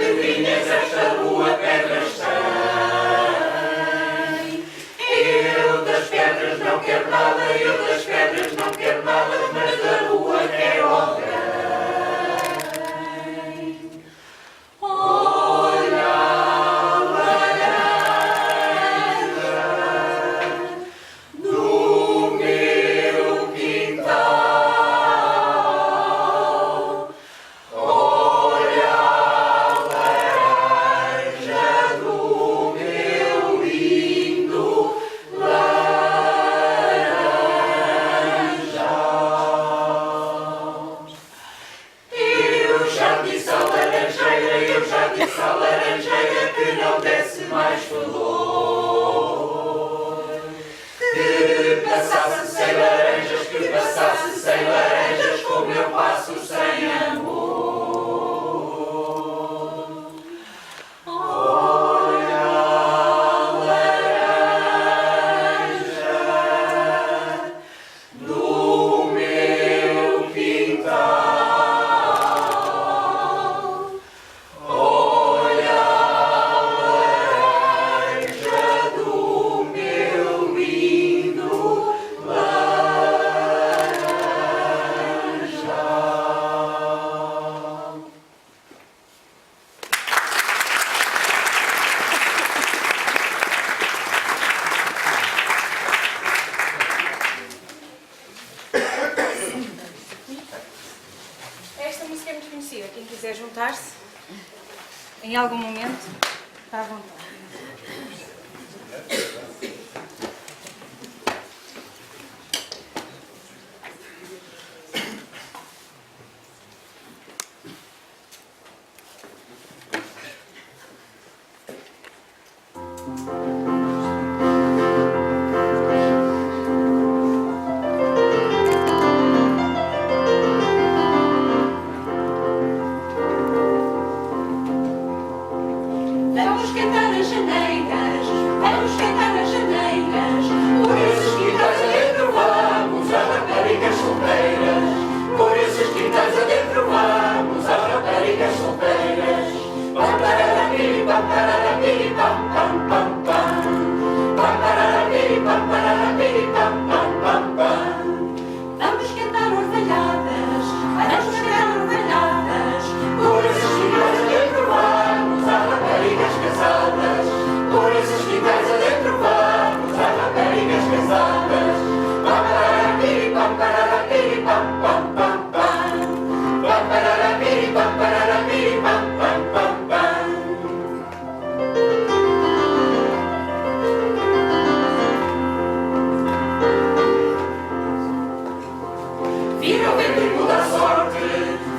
pedrinhas esta rua pedras tem. Eu das pedras não quero nada, eu das pedras não quero nada, mas da rua quero alguém. Olha a laranja do meu quintal. Olha a laranja do meu lindo laranjal. Eu já disse à laranjeira que não desse mais flor, que passasse sem laranjas, como eu passo sem amor. Olha a laranja do meu quintal. Olha a laranja do meu lindo laranjal. Esta música é muito conhecida. Quem quiser juntar-se em algum momento, está à vontade. Vamos cantar as janeiras, por esses quintais adentro vamos, a raparigas solteiras. Por esses quintais adentro vamos, a raparigas solteiras. Pam pararapiri, pam pararapiri, pam pam pam pam. Pam pararapiri, pam pararapiri, pam pam pam pam. Vamos cantar orvalhadas, por esses quintais adentro vamos, a raparigas casadas. Por esses quintais adentro vamos, a raparigas casadas. Pam pararapiri, pam pararapiri, pam pam pam pam. Pam pararapiri, pam pararapiri, pam pam pam pam. Vira o vento e muda a sorte,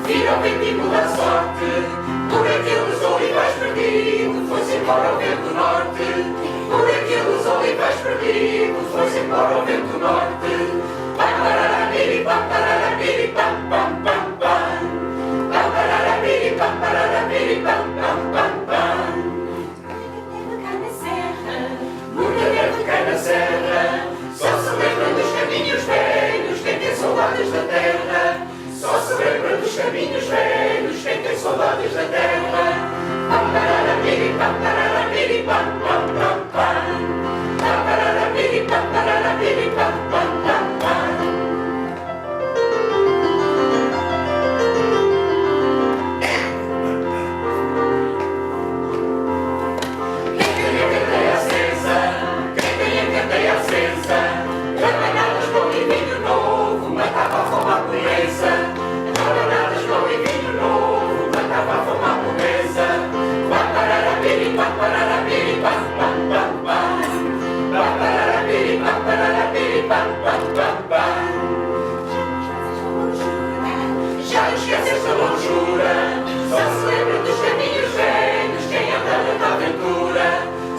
vira o vento e muda a sorte. Por aqueles olivais perdidos, foi-se embora o vento norte. Por aqueles olivais perdidos, foi-se embora o vento norte. Pam pararapiri, pam pararapiri, pam pam pam pam. Pam pararapiri, pam pararapiri, pam pam pam pam. Muita neve cai na serra, só se lembra dos caminhos velhos quem tem saudades da terra. Só se lembra dos caminhos velhos quem tem saudades da terra. Pam pararapiri, pam pararapiri, pam pam pam pam. Pam pararapiri, pam pararapiri, pam pam pam pam. Quem tem a candeia acesa, quem tem a candeia acesa, rabanadas com vinho novo, matava a fome à pobreza. Rabanadas com vinho novo, matava a fome à pobreza. Pam pararapiri, pam pararapiri, pam pam pam pam. Pam pararapiri, pam pararapiri, pam pam pam pam. Já não esqueces da longura, só se lembra dos caminhos velhos quem andava da aventura.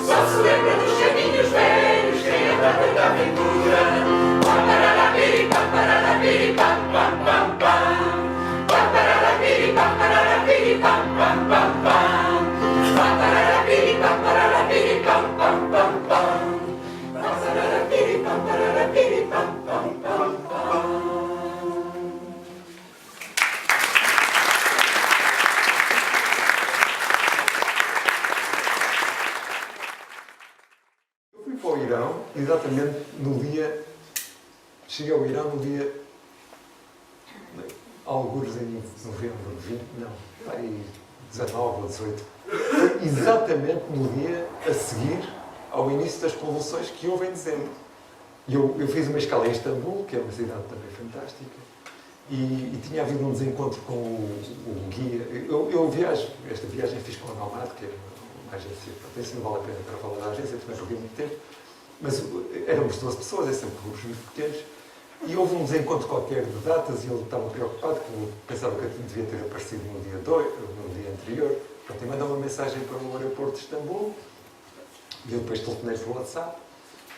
Só se lembra dos caminhos velhos quem andava da aventura. Pam pararapiri, pam pararapiri, pam pam pam pam. Pam pararapiri, pam pararapiri, pam pam pam pam. Pam pararapiri, pam pararapiri, pam pam pam pam. Pam pararapiri, pam pararapiri, pam pam pam pam. exatamente no dia... Cheguei ao Irão no dia... Algures em novembro, 20, não, aí 19 ou 18. Foi exatamente no dia a seguir ao início das convulsões que houve em dezembro. E eu fiz uma escala em Istambul, que é uma cidade também fantástica, e tinha havido um desencontro com o guia. Esta viagem fiz com a Nomad, que é uma agência, isso não vale a pena para falar da agência, também perdi muito tempo, mas éramos 12 pessoas, é sempre grupos muito pequenos, e houve um desencontro qualquer de datas e ele estava preocupado, que eu pensava que eu devia ter aparecido no dia anterior. Pronto, e mandou uma mensagem para o aeroporto de Istambul, e eu depois telefonei por WhatsApp,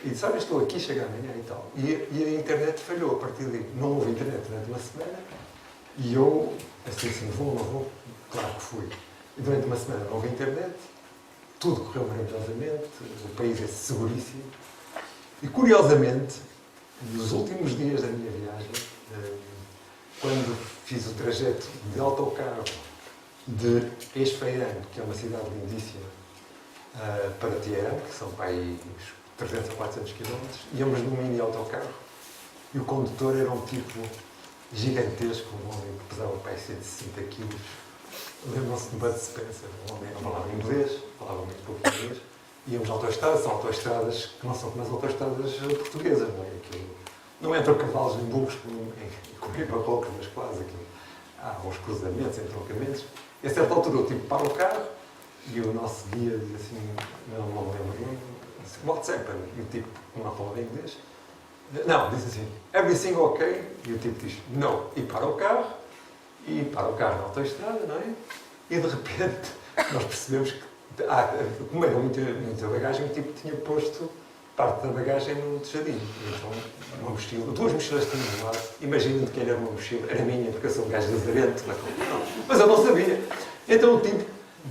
e disse, olha, estou aqui, chega amanhã e tal. E a internet falhou a partir daí. Não houve internet durante uma semana, e eu, assim, vou, não vou, claro que fui. E durante uma semana não houve internet, tudo correu maravilhosamente, o país é seguríssimo, e curiosamente, nos últimos dias da minha viagem, quando fiz o trajeto de autocarro de Esfahan, que é uma cidade lindíssima, para Teherã, que são para aí uns 300 ou 400 km, íamos num mini autocarro e o condutor era um tipo gigantesco, um homem que pesava para aí 160 kg. Lembram-se de Bud Spencer, um homem que falava inglês, falava muito pouco inglês. Íamos autoestradas, são autoestradas que não são como as autoestradas portuguesas, não é? Aquilo, não entram cavalos em burros como em Marrocos, mas quase aquilo. Há uns cruzamentos, entroncamentos. E a certa altura o tipo para o carro e o nosso guia diz assim, não me lembro, what's happened? E o tipo, não falava inglês, não, diz assim, everything okay? E o tipo diz, no. E para o carro na autoestrada, não é? E de repente nós percebemos que, como era muita bagagem, o tipo tinha posto parte da bagagem no tejadinho. Então, uma mochila, 2 mochilas tinham do lado. Imaginem de quem era uma mochila. Era minha, porque eu sou um gajo lazarento. Mas eu não sabia. Então o tipo,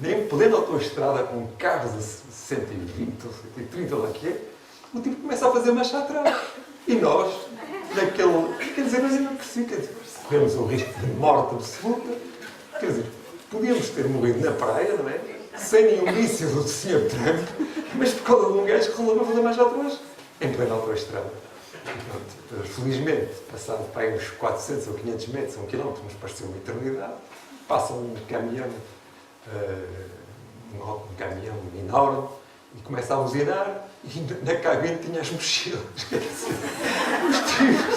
em plena autoestrada, com carros a 120 ou 130, lá que é, o tipo começa a fazer marcha atrás. E nós, quer dizer, mas eu não percebi, quer dizer, corremos o risco de morte absoluta. Quer dizer, podíamos ter morrido na praia, não é? Sem nenhum míssil do Sr. Trump, mas por causa de um gajo que rolou para fazer mais atrás, em plena autoestrada. Felizmente, passado para aí uns 400 ou 500 metros, 1 quilómetro, nos pareceu uma eternidade, passa um caminhão enorme e começa a buzinar e na cabine tinha as mochilas. Os tipos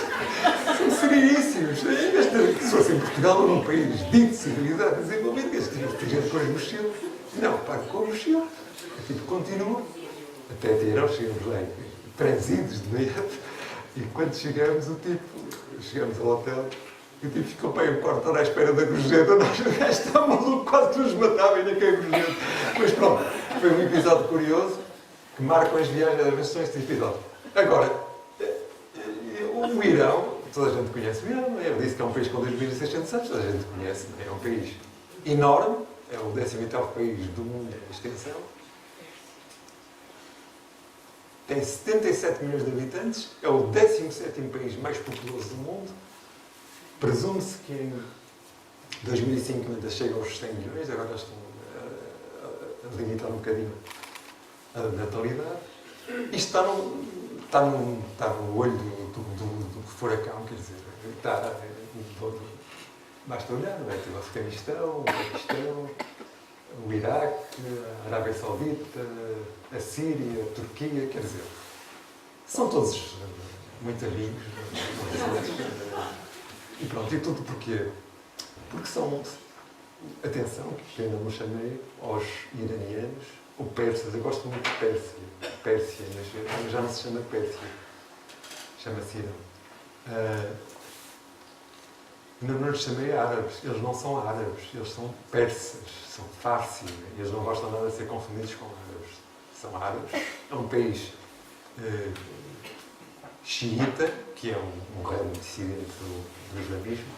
são seríssimos. Em vez de, se fosse em Portugal, num país dito de civilidade desenvolvido, eles tinham que ter com as mochilas. Não, para com a mochila. O tipo continua. Até Teherã chegamos lá transidos de medo. E quando chegamos ao hotel, o tipo ficou para aí um quarto hora à espera da gorjeta. Nós, o gajo estava maluco, quase que nos matava e ainda caiu a gorjeta. Mas pronto, foi um episódio curioso que marcam as viagens das nações de episódio. Agora, o Irão, toda a gente conhece o Irão, eu disse que é um país com 2.600 anos, toda a gente conhece, é um país enorme, é o 18º país do mundo em extensão, tem 77 milhões de habitantes, é o 17º país mais populoso do mundo, presume-se que em 2050 chega aos 100 milhões, agora estão a limitar um bocadinho a natalidade. Isto está no olho do furacão, quer dizer, basta olhar, não é? Tem o Afeganistão, o Paquistão, o Iraque, a Arábia Saudita, a Síria, a Turquia, quer dizer, são todos muito amigos. E pronto, e tudo porquê? Porque são, atenção, que ainda não chamei aos iranianos, ou persas, eu gosto muito de Pérsia, mas já não se chama Pérsia, chama-se Irão. Não lhes chamei árabes, eles não são árabes, eles são persas, são farsi, eles não gostam nada de ser confundidos com árabes. São árabes, é um país xiita, que é um ramo dissidente do islamismo,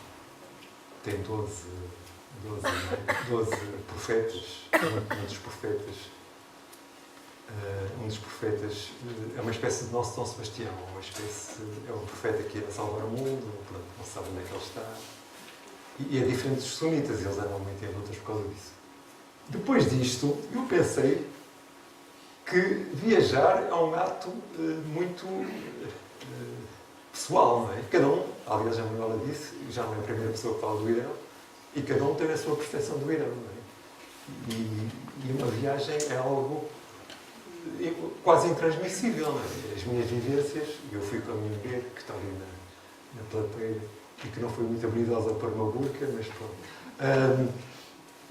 tem 12 profetas, um dos profetas é uma espécie de nosso São Sebastião, é um profeta que ia salvar o mundo, não se sabe onde é que ele está. E é diferente dos sunitas, eles andam muito em lutas por causa disso. Depois disto, eu pensei que viajar é um ato muito pessoal, não é? Cada um, aliás, a Manuela disse, já não é a primeira pessoa que fala do Irão, e cada um tem a sua percepção do Irão, não é? E uma viagem é algo quase intransmissível, não é? As minhas vivências, eu fui com a minha mulher, que está ali na plateia, e que não foi muito habilidosa para uma burca, mas pronto.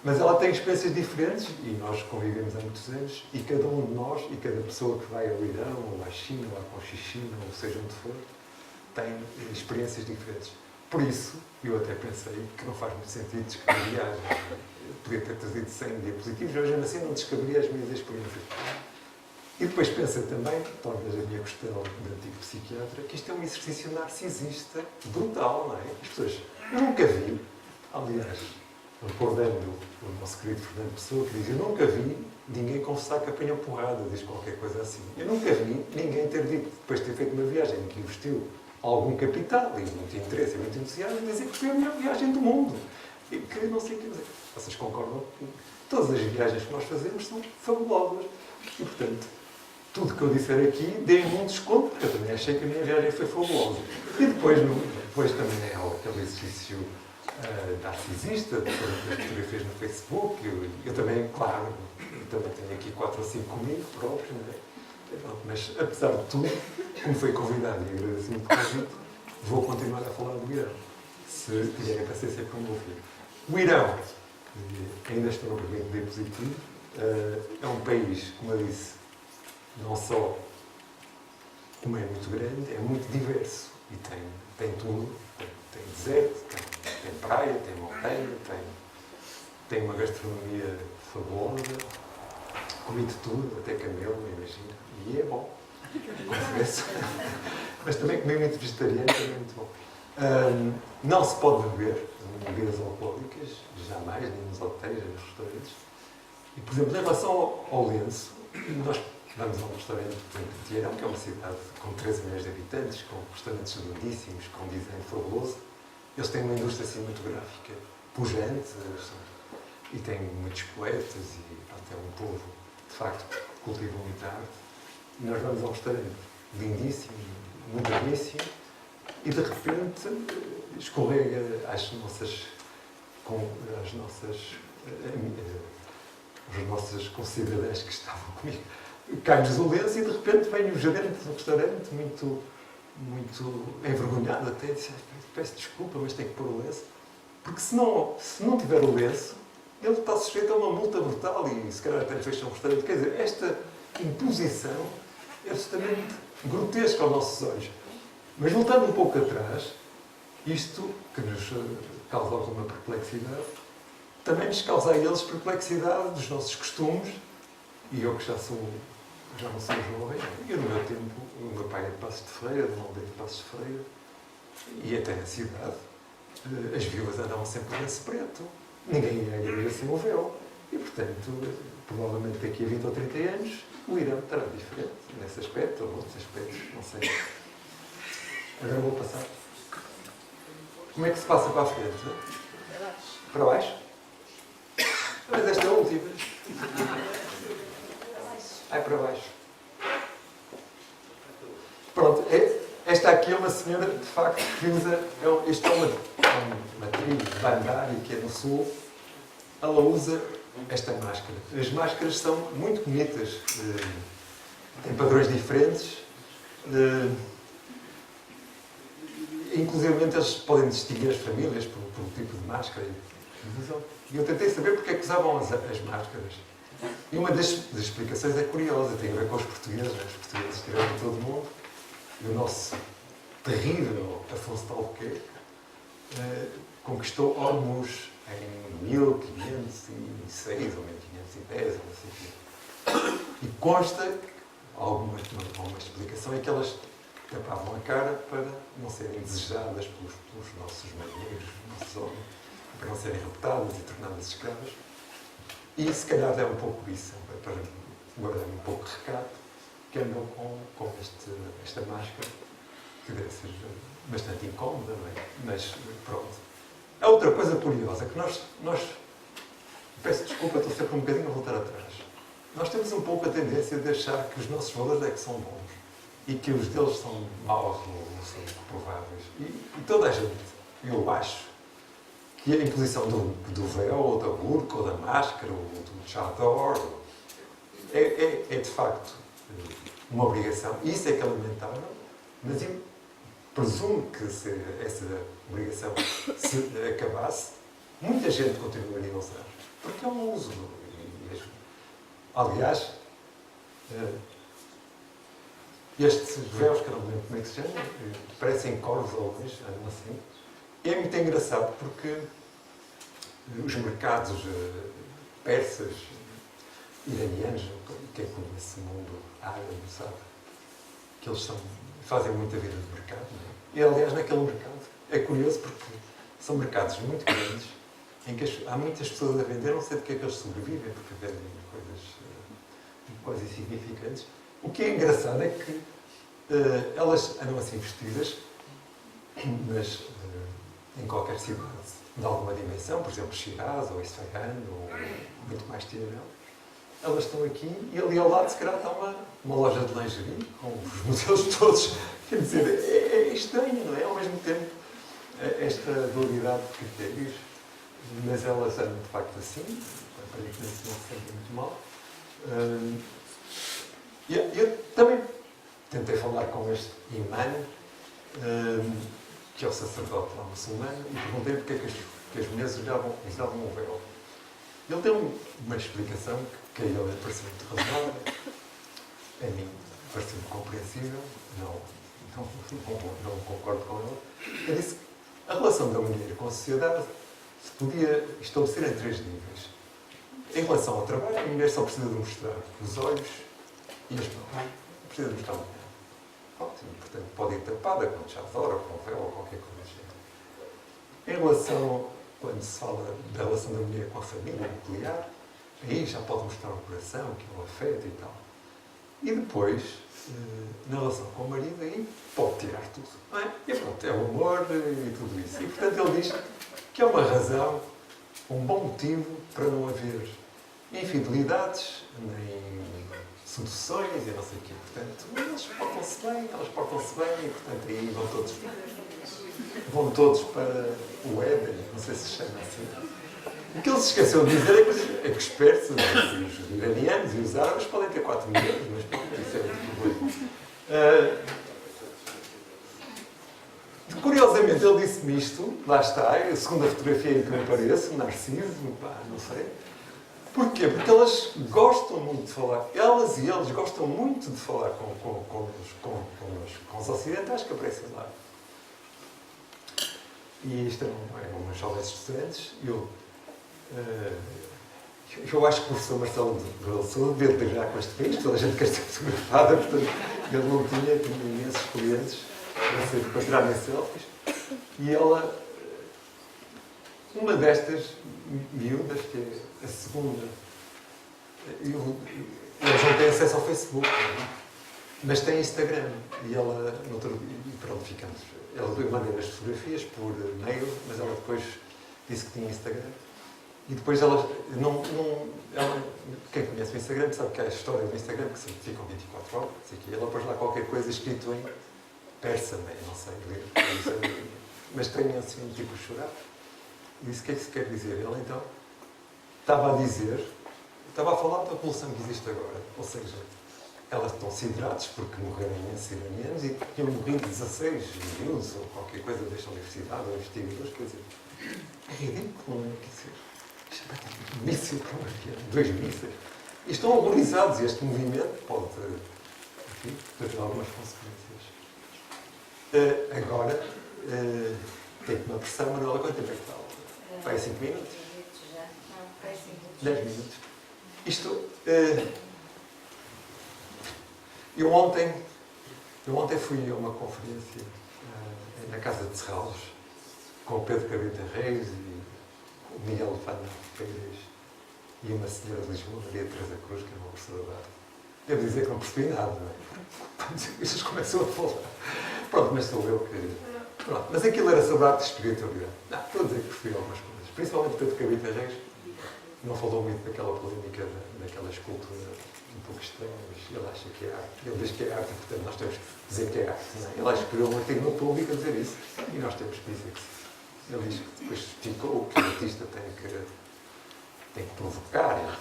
Mas ela tem experiências diferentes, e nós convivemos há muitos anos, e cada um de nós, e cada pessoa que vai ao Irão, ou à China, ou à Conchichina, ou seja onde for, tem experiências diferentes. Por isso, eu até pensei que não faz muito sentido descrever viagem. Eu podia ter trazido 100 diapositivos, mas mesmo assim não descreveria as minhas experiências. E depois pensei também, talvez a minha questão de antigo psiquiatra, que isto é um exercício narcisista brutal, não é? As pessoas, eu nunca vi, aliás, recordando o nosso querido Fernando Pessoa, que diz, eu nunca vi ninguém confessar que apanhou porrada, diz qualquer coisa assim. Eu nunca vi ninguém ter dito, depois de ter feito uma viagem em que investiu algum capital e muito interesse e muito entusiasmo, dizer que foi a melhor viagem do mundo. E que não sei o que dizer. Vocês concordam que todas as viagens que nós fazemos são fabulosas. E, portanto, tudo que eu disser aqui, deem-me um desconto, porque eu também achei que a minha viagem foi fabulosa. E depois também é aquele exercício narcisista, das fotografias no Facebook. Eu também, claro, eu também tenho aqui 4 ou 5 comigo próprios, não é? Mas, apesar de tudo, como foi convidado e agradeci muito o convite, vou continuar a falar do Irão, se tiverem paciência para me ouvir. O Irão, ainda estou no primeiro diapositivo, é um país, como eu disse, não só como é muito grande, é muito diverso e tem tudo. Tem deserto, tem praia, tem montanha, tem uma gastronomia fabulosa, comi de tudo, até camelo, imagina. E é bom, confesso. Mas também comi muito vegetariano, também é muito bom. Não se pode beber bebidas alcoólicas, jamais, nem nos hotéis, nem nos restaurantes. E, por exemplo, em relação ao lenço, nós vamos a um restaurante, por exemplo, de Teherão, que é uma cidade com 13 milhões de habitantes, com restaurantes lindíssimos, com design fabuloso. Eles têm uma indústria cinematográfica pujante, e têm muitos poetas, e até um povo, de facto, que cultiva muita arte. E nós vamos a um restaurante lindíssimo, moderníssimo, e de repente escorrega os nossos concidadãos que estavam comigo, cai-nos o lenço e de repente vem o gerente do restaurante muito envergonhado até, e disse, peço desculpa, mas tenho que pôr o lenço, porque se não tiver o lenço, ele está sujeito a uma multa brutal e se calhar até fecha um restaurante. Quer dizer, esta imposição é absolutamente grotesca aos nossos olhos. Mas voltando um pouco atrás, isto que nos causa alguma perplexidade, também nos causa a eles perplexidade dos nossos costumes, e eu que já não sou jovem, eu no meu tempo, o meu pai é de Passos de Ferreira, de uma aldeia de Passos de Ferreira, e até na cidade, as viúvas andavam sempre de lenço preto, ninguém ia à igreja sem o véu, e portanto, provavelmente daqui a 20 ou 30 anos, o Irão estará diferente nesse aspecto, ou outros aspectos, não sei. Agora vou passar. Como é que se passa para a frente? Para baixo? Mas esta é a última. Ai, para baixo. Pronto, esta aqui é uma senhora, de facto, que usa. Isto é uma tribo de Bandari, que é no sul. Ela usa esta máscara. As máscaras são muito bonitas. Têm padrões diferentes. Inclusive, eles podem distinguir as famílias pelo tipo de máscara que usam. E eu tentei saber porque é que usavam as máscaras. E uma das explicações é curiosa, tem a ver com os portugueses. Os portugueses estiveram em todo o mundo. E o nosso terrível Afonso de Albuquerque conquistou Hormuz em 1506 ou 1510, ou não sei o quê. E consta, alguma explicação, é que elas tapavam a cara para não serem desejadas pelos nossos marinheiros, nossos homens, para não serem raptadas e tornadas escravas. E se calhar é um pouco isso, para guardar um pouco de recato, que andam com esta máscara, que deve ser bastante incómoda, não é? Mas pronto. Há outra coisa curiosa, que nós peço desculpa, estou sempre um bocadinho a voltar atrás. nós temos um pouco a tendência de achar que os nossos valores é que são bons e que os deles são maus ou são reprováveis. E toda a gente, eu acho, que a imposição do véu, ou da burca, ou da máscara, ou do chador, é de facto uma obrigação. Isso é que é lamentável, mas eu presumo que se essa obrigação se acabasse, muita gente continuaria a usar. Porque é um uso. Aliás, estes véus, que eu não me lembro como é que se chama, parecem corvos ou coisa, andam assim. É muito engraçado porque os mercados persas, iranianos, quem conhece o mundo árabe sabe que eles fazem muita vida de mercado. Não é? E, aliás, naquele mercado é curioso porque são mercados muito grandes em que há muitas pessoas a vender, não sei de que é que eles sobrevivem, porque vendem coisas quase insignificantes. O que é engraçado é que elas andam assim vestidas, mas em qualquer cidade de alguma dimensão, por exemplo, Shiraz ou Isfahan ou muito mais Teherã, elas estão aqui e ali ao lado se calhar está uma loja de lingerie com os modelos todos. Quer dizer, é estranho, não é? Ao mesmo tempo, esta dualidade de critérios, mas elas andam de facto assim, aparentemente não se sentem muito mal. Eu também tentei falar com este imã, que é o sacerdote lá muçulmano, e perguntei porque é que as mulheres usavam um véu. Ele deu uma explicação que a ele pareceu muito razoável, a mim pareceu-me compreensível, não concordo com ele. Ele disse que a relação da mulher com a sociedade se podia estabelecer em 3 níveis. Em relação ao trabalho, a mulher só precisa de mostrar os olhos e as mãos. Precisa de mostrar o pé. Ótimo, portanto, pode ir tapada com chador ou com véu ou qualquer coisa assim. Em relação, quando se fala da relação da mulher com a família nuclear, aí já pode mostrar o coração, que é o afeto e tal. E depois, na relação com o marido, aí pode tirar tudo. Não é? E pronto, é o amor e tudo isso. E portanto ele diz que é uma razão, um bom motivo para não haver infidelidades, nem seduções e não sei o quê. Portanto, eles portam-se bem, elas portam-se bem e portanto aí vão todos para o Éden, não sei se se chama assim. O que ele se esqueceu de dizer é que os persas, os iranianos e os árabes podem ter 4 milhões, mas pronto, isso é muito problema. Curiosamente, ele disse-me isto, lá está, a segunda fotografia em que me apareço, Narciso, não sei. Porquê? Porque elas gostam muito de falar, elas e eles gostam muito de falar com os ocidentais que aparecem lá. E isto é umas jovens estudantes. Eu acho que o professor Marcelo de Sousa devia ter já com este país, toda a gente quer ser fotografada, portanto, ele não tinha imensos clientes para tirarem selfies. E ela, uma destas miúdas, que é a segunda, eles não têm acesso ao Facebook, mas têm Instagram. E ela, pronto, ficamos. Ela mandou as fotografias por mail, mas ela depois disse que tinha Instagram. E depois ela quem conhece o Instagram sabe que há a história do Instagram, que se ficam 24 horas, e ela pôs lá qualquer coisa escrito em persa, não sei ler, mas tem assim um tipo de chorar. E disse: o que é que se quer dizer? Ele então estava a falar da revolução que existe agora, ou seja, elas estão sideradas porque morreram imensos iranianos e tinham morrido 16 miúdos ou qualquer coisa desta universidade ou investigadores, quer dizer, é ridículo, não é? Quer dizer, um míssil para uma criança, 2 mísseis. E estão horrorizados e este movimento pode, enfim, ter algumas consequências. Agora, tem uma pressão, Manuela, quanto tempo é que está? Vai a 5 minutos? 10 minutos. Isto, eu ontem fui a uma conferência na Casa de Serralves com o Pedro Cabeta Reis e o Miguel Fana Pérez e uma senhora de Lisboa, Maria Teresa Cruz, que é uma professora de arte. Devo dizer que não percebi nada, não é? Eles começam a falar. Pronto, mas sou eu que... Pronto, mas aquilo era sobre arte e espiritualidade. Não, estou a dizer que percebi algumas coisas. Principalmente Pedro Cabeta Reis. não falou muito daquela polémica, daquela escultura um pouco estranha, mas ele acha que é arte. Ele diz que é arte, portanto nós temos que dizer que é arte. Não é? Ele escreveu um artigo no público a dizer isso e nós temos que dizer que sim. Ele diz que depois ficou que o artista tem que provocar.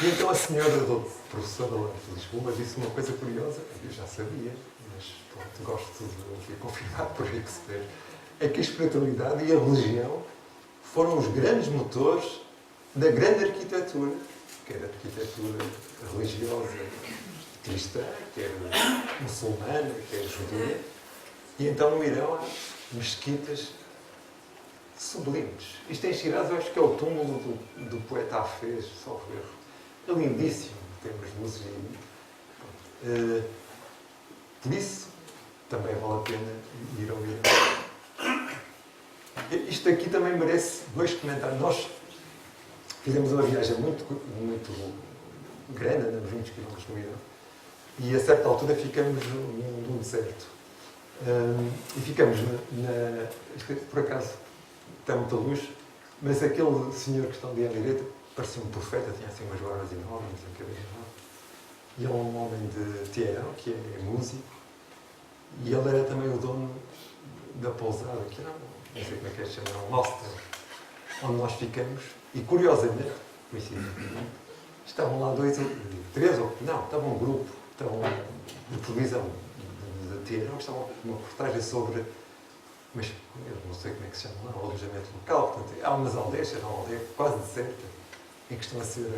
E então a senhora do professor da Lante de Lisboa disse uma coisa curiosa, eu já sabia, mas pronto, gosto de ouvir confirmado por Shakespeare, é que a espiritualidade e a religião foram os grandes motores da grande arquitetura, quer a arquitetura religiosa cristã, quer muçulmana, quer judia. E então no Irão há mesquitas sublimes. Isto em Shiraz eu acho que é o túmulo do poeta Hafez, salvo erro. É lindíssimo, temos luzes e... por isso, também vale a pena ir ao Irão. Isto aqui também merece dois comentários. Nós fizemos uma viagem muito grande, andamos muitos quilómetros no Irão, e a certa altura ficamos num deserto. E ficamos por acaso está muita luz, mas aquele senhor que está ali à direita parecia um profeta, tinha assim umas barbas enormes, um cabelo enorme. E é um homem de Teherão, que é músico, e ele era também o dono da pousada, que era, não sei como é que é chamar, um hostel, onde nós ficamos, e curiosamente, coincidentemente, estavam lá estava um grupo, de televisão de Teherão, que estavam com uma reportagem sobre, mas eu não sei como é que se chama lá, o alojamento local. Portanto, há umas aldeias, era uma aldeia quase deserta, em que estão a ser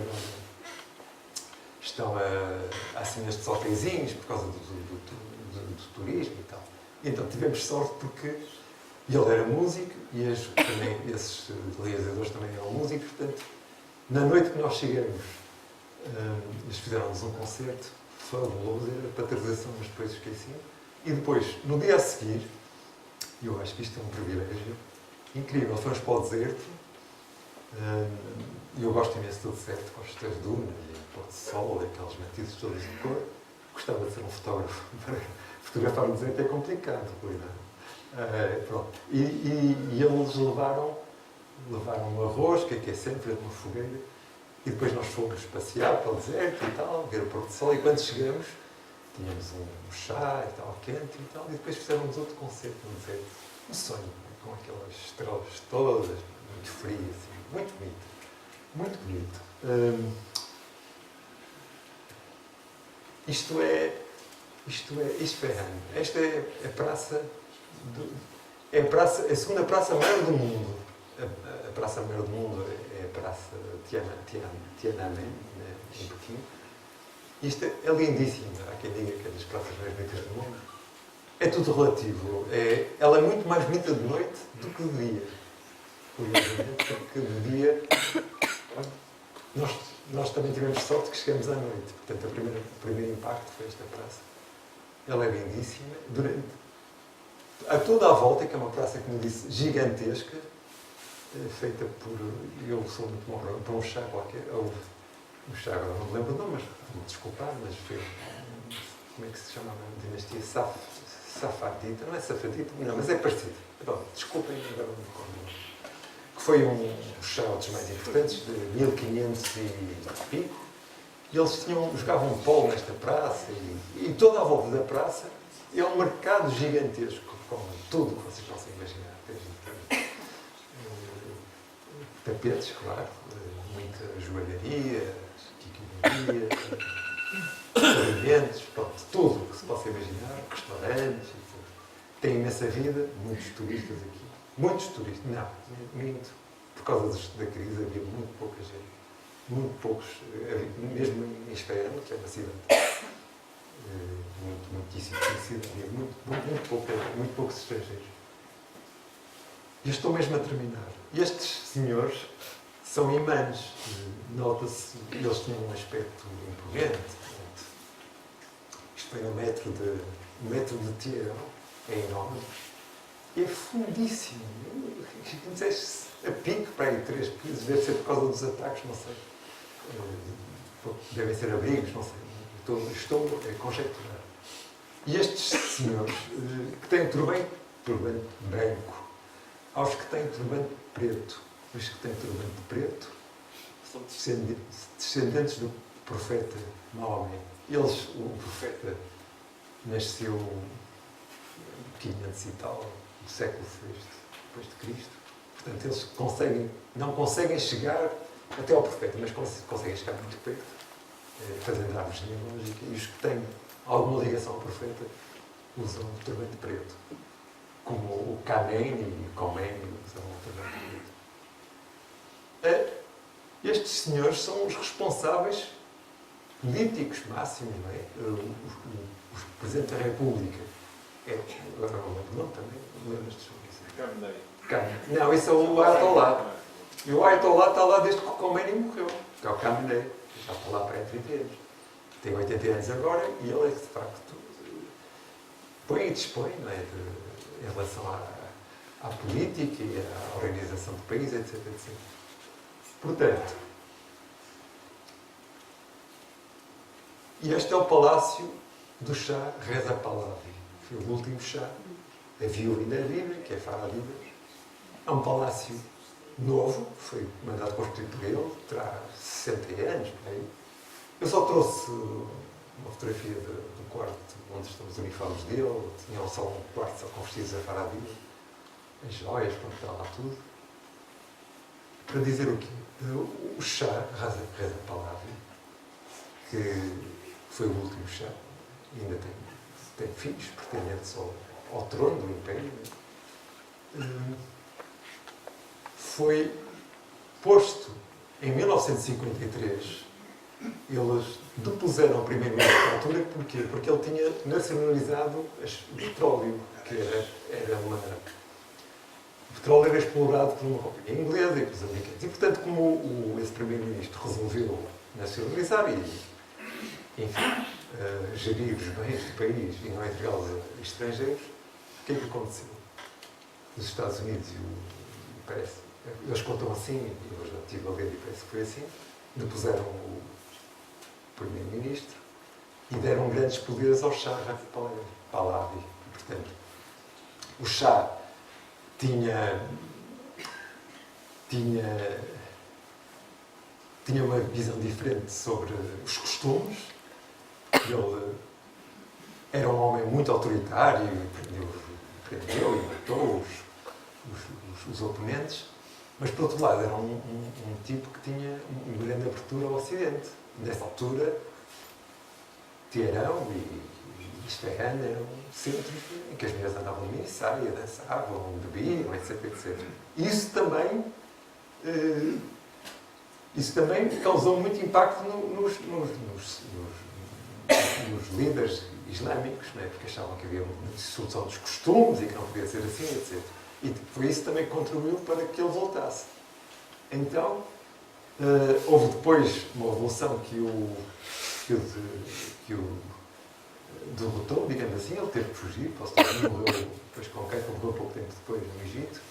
assim estes hotelzinhos por causa do turismo e tal. E então tivemos sorte porque ele era músico e esses realizadores também eram músicos, portanto, na noite que nós chegamos, eles fizeram-nos um concerto fabuloso, era para trazer mas depois esqueci. E depois, no dia a seguir, eu acho que isto é um privilégio incrível, fomos para o deserto. Eu gosto imenso do deserto, gosto das dunas e do pôr do sol, aqueles matizes todos de cor. Gostava de ser um fotógrafo. Fotografar o deserto é complicado, pronto. E eles levaram um arroz, que é sempre uma fogueira, e depois nós fomos passear pelo deserto e tal, ver o pôr do sol, e quando chegamos, tínhamos um chá e tal, quente e tal, e depois fizemos outro concerto no deserto. Um sonho, com aquelas estrelas todas, muito frias, assim, muito bonito. Muito bonito. Isto é Isfahan. Esta é a praça, a segunda praça maior do mundo. A praça maior do mundo é a praça Tiananmen, em Pequim. Isto é lindíssimo. Há quem diga que é das praças mais bonitas do mundo. É tudo relativo. Ela é muito mais bonita de noite do que de dia. Curiosamente, porque de dia... Nós também tivemos sorte que chegamos à noite. Portanto, o primeiro impacto foi esta praça. Ela é lindíssima. A toda a volta, que é uma praça, como eu disse, gigantesca, feita por... Eu sou muito bom para um chá qualquer. Um chá, agora não me lembro o nome, mas vou-me desculpar, mas foi... Como é que se chama a dinastia? Safadita. Não é Safadita? Não, mas é parecido. Pronto, desculpem, agora não me recordo. Que foi um chá dos mais importantes, de 1500 e pico. E eles jogavam polo nesta praça e toda a volta da praça é um mercado gigantesco, com tudo que vocês possam imaginar. Tapetes, claro, muita joalharia, quiquinaria, alimentos, pronto, tudo o que se possa imaginar, restaurantes, tem imensa vida, muitos turistas aqui. Muitos turistas, não, minto. Por causa da crise havia muito pouca gente. Muito poucos, mesmo em Isfahan, que é uma cidade muitíssimo conhecida, havia muito poucos estrangeiros. E estou mesmo a terminar. Estes senhores são imãs. Nota-se, eles tinham um aspecto imponente. Isto foi um metro de Teherão, é enorme. É fundíssimo. A pico para aí 3 pisos, deve ser por causa dos ataques, não sei. Devem ser abrigos, não sei. Estou a conjecturar. E estes senhores, que têm turbante branco, aos que têm turbante preto, mas que têm turbante de preto, são descendentes do profeta Maomé. O profeta nasceu 500 e tal, do século VI depois de Cristo. Portanto, eles não conseguem chegar até ao profeta, mas conseguem chegar muito perto, fazendo árvore genealógica, e os que têm alguma ligação ao profeta usam o turbante preto, como o Khamenei e o Khomeini usam o turbante preto. Estes senhores são os responsáveis políticos máximos, não é? O Presidente da República. Agora não lembro o nome também, lembras-te sobre isso? Khamenei. Não, isso é o Ayatollah. E o Ayatollah está lá desde que o Khomeini morreu, que é o Khamenei. Já está lá para 30 anos. Tem 80 anos agora e ele é que, de facto, põe e dispõe, não é? Em relação à política e à organização do país, etc, etc. Portanto, este é o palácio do Shah Reza Pahlavi. Foi o último Shah. Havia o Bíblia, que é Faraday. É um palácio novo, foi mandado construir por ele, terá 60 anos, por aí. Eu só trouxe uma fotografia do quarto onde estão os uniformes dele, tinha só um quarto só com vestidos a Faraday, as joias, pronto, está lá tudo. Para dizer o quê? O Shah Reza Pahlavi, que foi o último Shah, ainda tem filhos pertencentes ao trono do Império, foi posto em 1953. Eles depuseram o primeiro-ministro na altura, porquê? Porque ele tinha nacionalizado o petróleo, que o petróleo era explorado por uma companhia inglesa e pelos americanos. E, portanto, como esse primeiro-ministro resolveu nacionalizar e, enfim, gerir os bens do país e não entregá-los a estrangeiros, o que é que aconteceu? Os Estados Unidos eles contam assim, eu já estive a ler e parece que foi assim, depuseram o primeiro-ministro e deram grandes poderes ao Shah Reza Pahlavi. Portanto, o Shah tinha uma visão diferente sobre os costumes. Ele era um homem muito autoritário e prendeu e matou os oponentes, mas, por outro lado, era um tipo que tinha uma grande abertura ao Ocidente. Nessa altura, Teherão e Isfahan eram centros em que as mulheres andavam em minissaia, dançavam, bebiam, etc, etc. Isso também causou muito impacto nos líderes islâmicos, não é? Porque achavam que havia uma dissolução dos costumes e que não podia ser assim, etc. E foi isso também que contribuiu para que ele voltasse. Então, houve depois uma revolução que o derrotou, digamos assim. Ele teve que fugir para os Estados Unidos, morreu depois com quem morreu pouco tempo depois no Egito.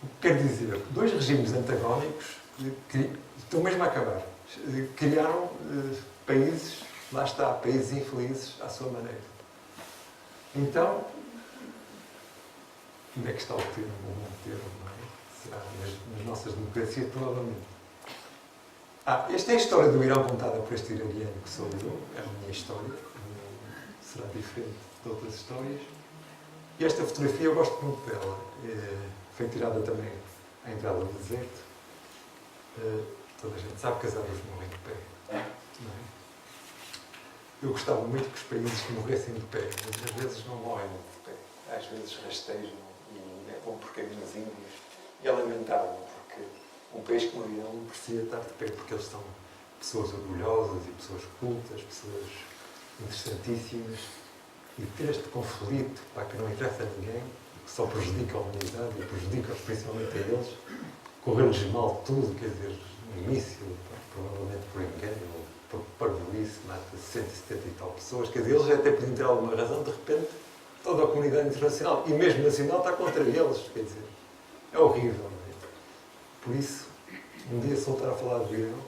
O que quer dizer? Dois regimes antagónicos que estão mesmo a acabar. Criaram países, lá está, países infelizes à sua maneira. Então, onde é que está o termo? O bom termo, não é? Será nas nossas democracias, provavelmente. Esta é a história do Irão contada por este iraniano que sou eu. É a minha história. Será diferente de outras histórias. E esta fotografia eu gosto muito dela. Foi tirada também à entrada do deserto. Toda a gente sabe que as árvores morrem de pé. Não é? Eu gostava muito que os países morressem de pé, mas às vezes não morrem de pé. Às vezes rastejam e vão por caminhos índios. E é lamentável, porque um país como o Irão não precisa estar de pé, porque eles são pessoas orgulhosas e pessoas cultas, pessoas interessantíssimas. E ter este conflito, que não interessa a ninguém, que só prejudica a humanidade e prejudica principalmente a eles, correu-lhes mal tudo, quer dizer, no início, provavelmente por engano, ou por parvoíce, mata 170 e tal pessoas, quer dizer, eles até podiam ter alguma razão, de repente, toda a comunidade internacional, e mesmo nacional, está contra eles, quer dizer, é horrível, não é? Por isso, um dia se voltar a falar do Irão,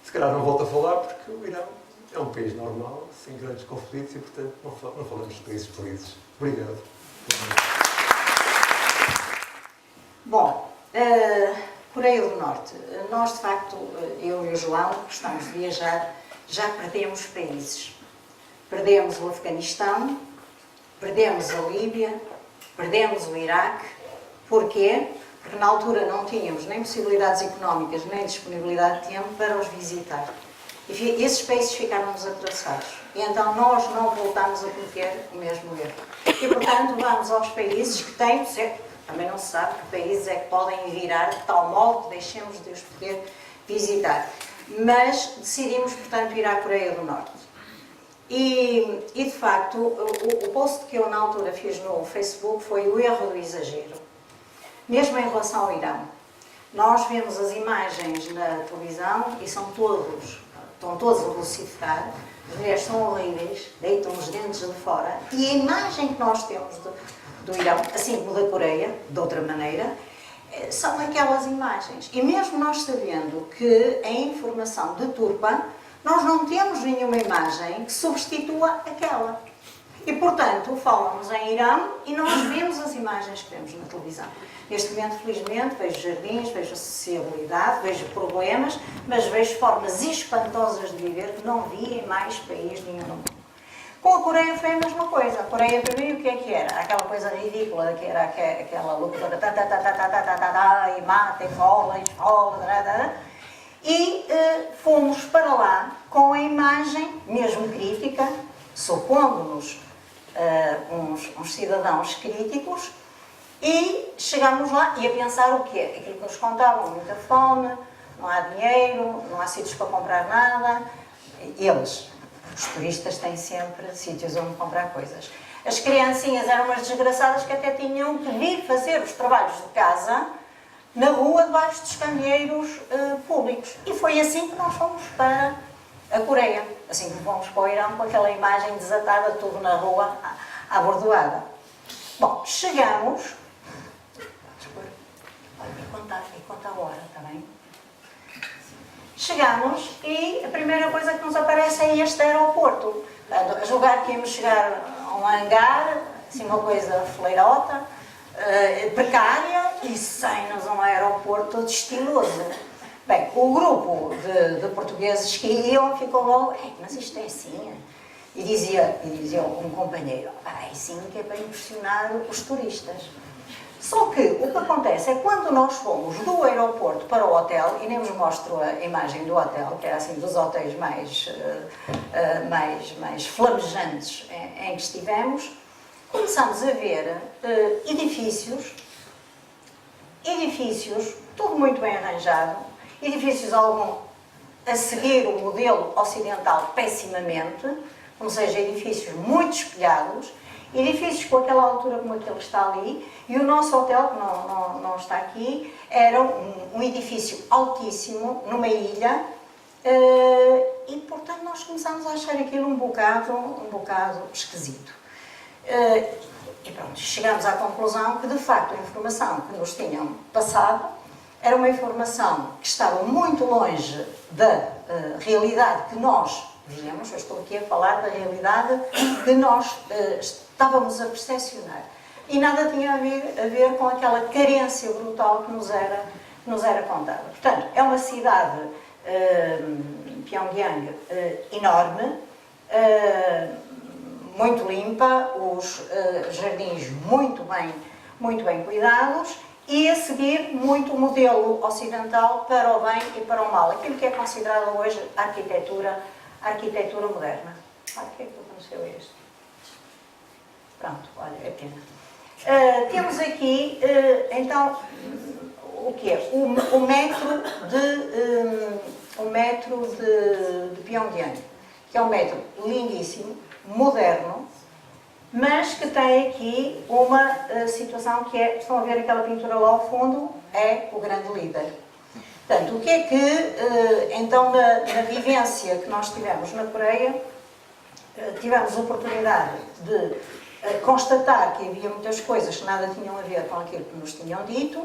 se calhar não volto a falar, porque o Irão é um país normal, sem grandes conflitos, e, portanto, não falamos de países felizes. Obrigado. Bom, Coreia do Norte. Nós, de facto, eu e o João, que estamos de viajar, já perdemos países. Perdemos o Afeganistão, perdemos a Líbia, perdemos o Iraque. Porquê? Porque na altura não tínhamos nem possibilidades económicas, nem disponibilidade de tempo para os visitar. E esses países ficaram-nos atravessados. E então nós não voltámos a cometer o mesmo erro. E, portanto, vamos aos países que têm... Também não se sabe que países é que podem virar de tal modo que deixemos de os poder visitar. Mas decidimos, portanto, ir à Coreia do Norte. E de facto, o post que eu na altura fiz no Facebook foi o erro do exagero. Mesmo em relação ao Irão. Nós vemos as imagens na televisão e estão todos a vociferar. As mulheres são horríveis, deitam os dentes de fora. E a imagem que nós temos do Irão, assim como da Coreia, de outra maneira, são aquelas imagens. E mesmo nós sabendo que a informação deturpa, nós não temos nenhuma imagem que substitua aquela. E, portanto, falam-nos em Irão e nós vemos as imagens que vemos na televisão. Neste momento, felizmente, vejo jardins, vejo acessibilidade, vejo problemas, mas vejo formas espantosas de viver que não vi em mais país nenhum no mundo. Com a Coreia foi a mesma coisa. A Coreia, para mim, o que é que era? Aquela coisa ridícula, que era aquela locura, e mata, e esfola, e fomos para lá com a imagem, mesmo crítica, supondo-nos uns cidadãos críticos, e chegámos lá e a pensar o quê? Aquilo que nos contavam, muita fome, não há dinheiro, não há sítios para comprar nada. Eles... Os turistas têm sempre sítios onde comprar coisas. As criancinhas eram umas desgraçadas que até tinham que vir fazer os trabalhos de casa na rua debaixo dos candeeiros públicos. E foi assim que nós fomos para a Coreia. Assim que fomos para o Irão, com aquela imagem desatada, tudo na rua, à bordoada. Bom, chegamos... E conta a hora, está bem? Chegamos e a primeira coisa que nos aparece é este aeroporto. A julgar que íamos chegar a um hangar, assim uma coisa fleirota, precária, e sem-nos um aeroporto todo estiloso. Bem, o grupo de portugueses que iam ficou logo, mas isto é assim. E dizia um companheiro, é sim que é para impressionar os turistas. Só que o que acontece é que quando nós fomos do aeroporto para o hotel, e nem vos mostro a imagem do hotel, que era assim dos hotéis mais flamejantes em que estivemos, começámos a ver edifícios, tudo muito bem arranjado, edifícios algum a seguir o modelo ocidental pessimamente, ou seja, edifícios muito espelhados, edifícios com aquela altura como aquele que está ali, e o nosso hotel, que não está aqui, era um edifício altíssimo, numa ilha, e portanto nós começámos a achar aquilo um bocado esquisito. E pronto, chegámos à conclusão que de facto a informação que nos tinham passado era uma informação que estava muito longe da realidade que nós víamos. Eu estou aqui a falar da realidade que nós estávamos a percepcionar. E nada tinha a ver com aquela carência brutal que nos era contada. Portanto, é uma cidade, Pyongyang, enorme, muito limpa, os jardins muito bem cuidados, e a seguir muito o modelo ocidental para o bem e para o mal. Aquilo que é considerado hoje a arquitetura moderna. O que é que aconteceu a este? Pronto, olha, é pena. Temos aqui, então, o que é? O metro de Pyongyang, que é um metro lindíssimo, moderno, mas que tem aqui uma situação que é, estão a ver aquela pintura lá ao fundo, é o grande líder. Portanto, o que é que, então, na vivência que nós tivemos na Coreia, tivemos a oportunidade de constatar que havia muitas coisas que nada tinham a ver com aquilo que nos tinham dito,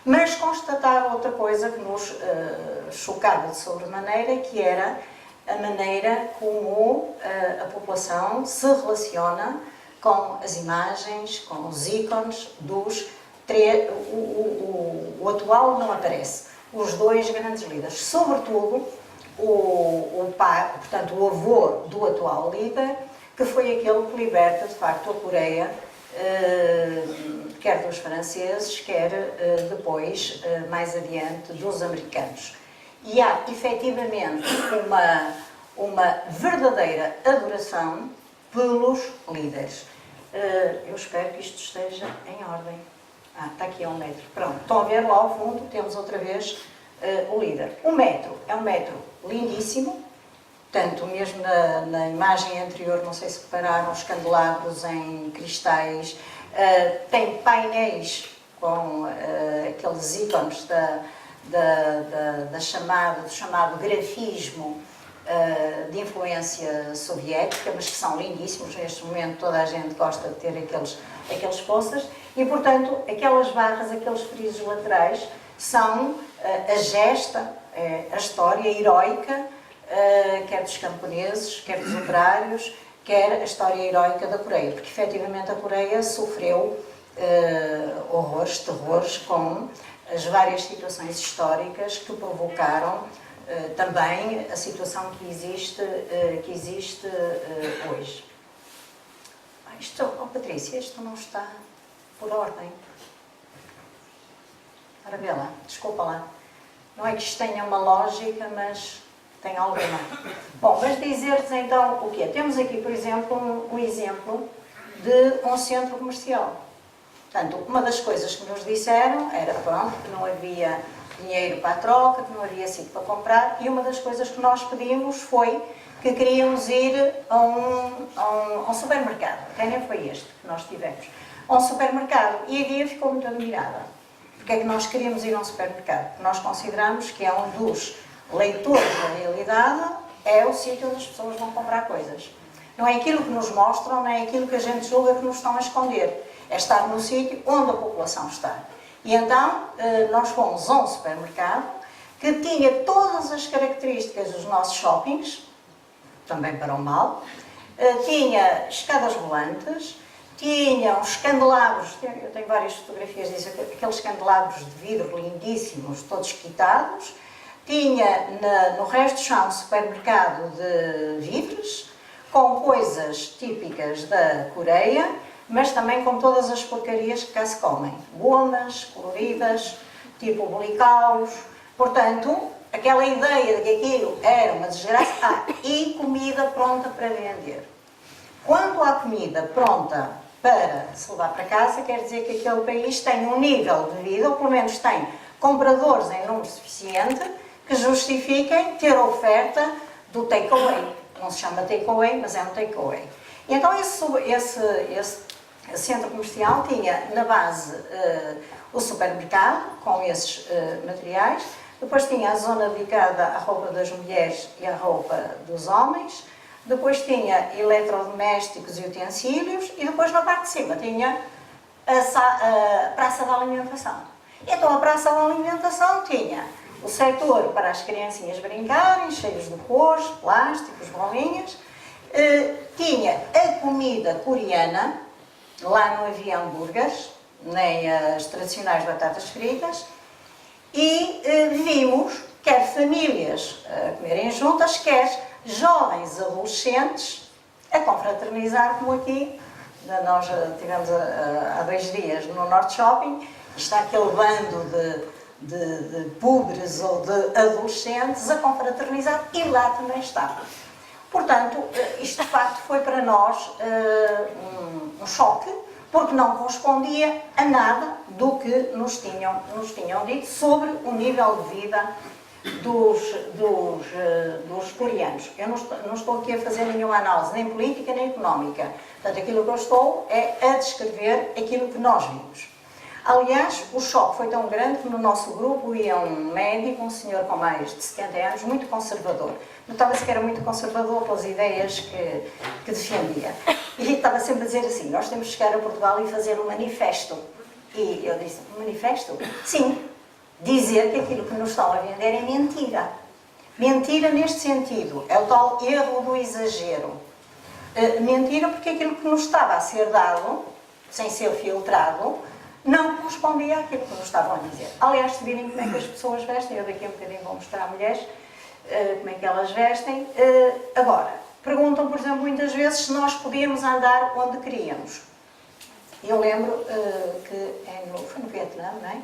mas constatar outra coisa que nos chocava de sobremaneira, que era a maneira como a população se relaciona com as imagens, com os ícones dos o atual não aparece. Os dois grandes líderes. Sobretudo, o pai, portanto, o avô do atual líder, que foi aquele que liberta, de facto, a Coreia, quer dos franceses, quer depois, mais adiante, dos americanos. E há, efetivamente, uma verdadeira adoração pelos líderes. Eu espero que isto esteja em ordem. Está aqui a 1 metro. Pronto, estão a ver lá ao fundo, temos outra vez o líder. O metro é um metro lindíssimo, tanto mesmo na imagem anterior, não sei se repararam, os candelabros em cristais, tem painéis com aqueles ícones do chamado grafismo de influência soviética, mas que são lindíssimos. Neste momento toda a gente gosta de ter aqueles posters e, portanto, aquelas barras, aqueles frisos laterais são a gesta, a história heroica, quer dos camponeses, quer dos operários, quer a história heroica da Coreia, porque efetivamente a Coreia sofreu horrores, terrores com as várias situações históricas que provocaram também a situação que existe hoje. Patrícia, isto não está por ordem. Ora, vê lá, desculpa lá. Não é que isto tenha uma lógica, mas tem alguma. Bom, mas dizer-vos então o quê? Temos aqui, por exemplo, um exemplo de um centro comercial. Portanto, uma das coisas que nos disseram era, pronto, que não havia dinheiro para a troca, que não havia sítio para comprar, e uma das coisas que nós pedimos foi que queríamos ir a um supermercado. Até nem foi este que nós tivemos. A um supermercado. E a guia ficou muito admirada. Porque é que nós queríamos ir a um supermercado? Porque nós consideramos que é um dos leitores da realidade, é o sítio onde as pessoas vão comprar coisas. Não é aquilo que nos mostram, não é aquilo que a gente julga que nos estão a esconder. É estar no sítio onde a população está. E então, nós fomos a um supermercado que tinha todas as características dos nossos shoppings, também para o mal, tinha escadas rolantes, tinha uns candelabros, eu tenho várias fotografias disso, aqueles candelabros de vidro lindíssimos, todos quitados, tinha no resto do chão um supermercado de víveres, com coisas típicas da Coreia, mas também com todas as porcarias que cá se comem. Gomas, coloridas, tipo bolicaus. Portanto, aquela ideia de que aquilo era uma desgraça. E comida pronta para vender. Quanto à comida pronta para se levar para casa, quer dizer que aquele país tem um nível de vida, ou pelo menos tem compradores em número suficiente, que justifiquem ter a oferta do takeaway. Não se chama takeaway, mas é um takeaway. E então esse centro comercial tinha na base o supermercado com esses materiais, depois tinha a zona dedicada à roupa das mulheres e à roupa dos homens, depois tinha eletrodomésticos e utensílios e depois na parte de cima tinha a praça da alimentação. Então a praça da alimentação tinha o setor para as criancinhas brincarem, cheios de cores, plásticos, bolinhas, tinha a comida coreana. Lá não havia hambúrgueres, nem as tradicionais batatas fritas, e vimos quer famílias a comerem juntas, quer jovens adolescentes a confraternizar, como aqui. Nós tivemos há 2 dias no Norte Shopping, está aquele bando de púberes ou de adolescentes a confraternizar, e lá também estava. Portanto, isto de facto foi para nós um choque, porque não correspondia a nada do que nos tinham dito sobre o nível de vida dos coreanos. Eu não estou aqui a fazer nenhuma análise, nem política, nem económica. Portanto, aquilo que eu estou é a descrever aquilo que nós vimos. Aliás, o choque foi tão grande que no nosso grupo ia um médico, um senhor com mais de 70 anos, muito conservador. Notava-se que era muito conservador pelas ideias que defendia. E estava sempre a dizer assim, nós temos que chegar a Portugal e fazer um manifesto. E eu disse, um manifesto? Sim, dizer que aquilo que nos estão a vender é mentira. Mentira neste sentido, é o tal erro do exagero. Mentira porque aquilo que nos estava a ser dado, sem ser filtrado, não correspondia àquilo que nos estavam a dizer. Aliás, se virem como é que as pessoas vestem, eu daqui a um bocadinho vou mostrar a mulheres como é que elas vestem. Agora, perguntam, por exemplo, muitas vezes se nós podíamos andar onde queríamos. Eu lembro que foi no Vietnã, não é?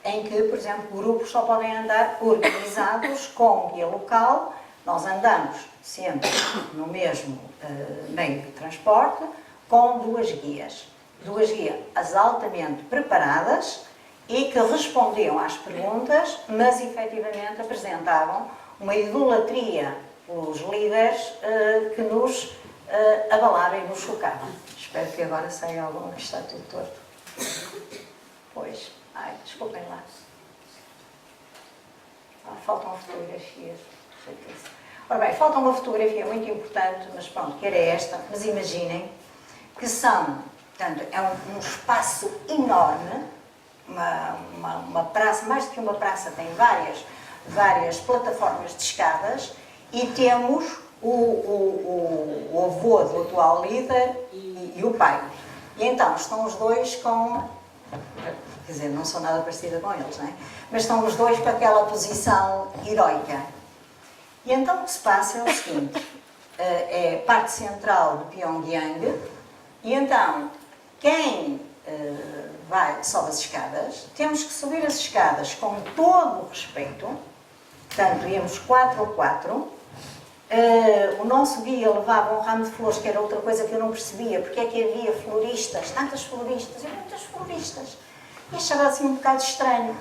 Em que, por exemplo, grupos só podem andar organizados com guia local. Nós andamos sempre no mesmo meio de transporte com duas guias altamente preparadas e que respondiam às perguntas, mas efetivamente apresentavam uma idolatria pelos líderes que nos abalava e nos chocava. Espero que agora saia algum, que está tudo torto. Pois, desculpem lá. Faltam fotografias. Ora bem, falta uma fotografia muito importante, mas pronto, que era esta. Mas imaginem que portanto, é um espaço enorme, uma praça, mais do que uma praça, tem várias plataformas de escadas e temos o avô do atual líder e o pai. E então estão os dois quer dizer, não sou nada parecida com eles, não é? Mas estão os dois com aquela posição heroica. E então o que se passa é o seguinte, é parte central de Pyongyang, e então quem sobe as escadas, temos que subir as escadas com todo o respeito, portanto íamos 4 a 4, o nosso guia levava um ramo de flores, que era outra coisa que eu não percebia, porque é que havia floristas, tantas floristas, e muitas floristas, e achava assim um bocado estranho,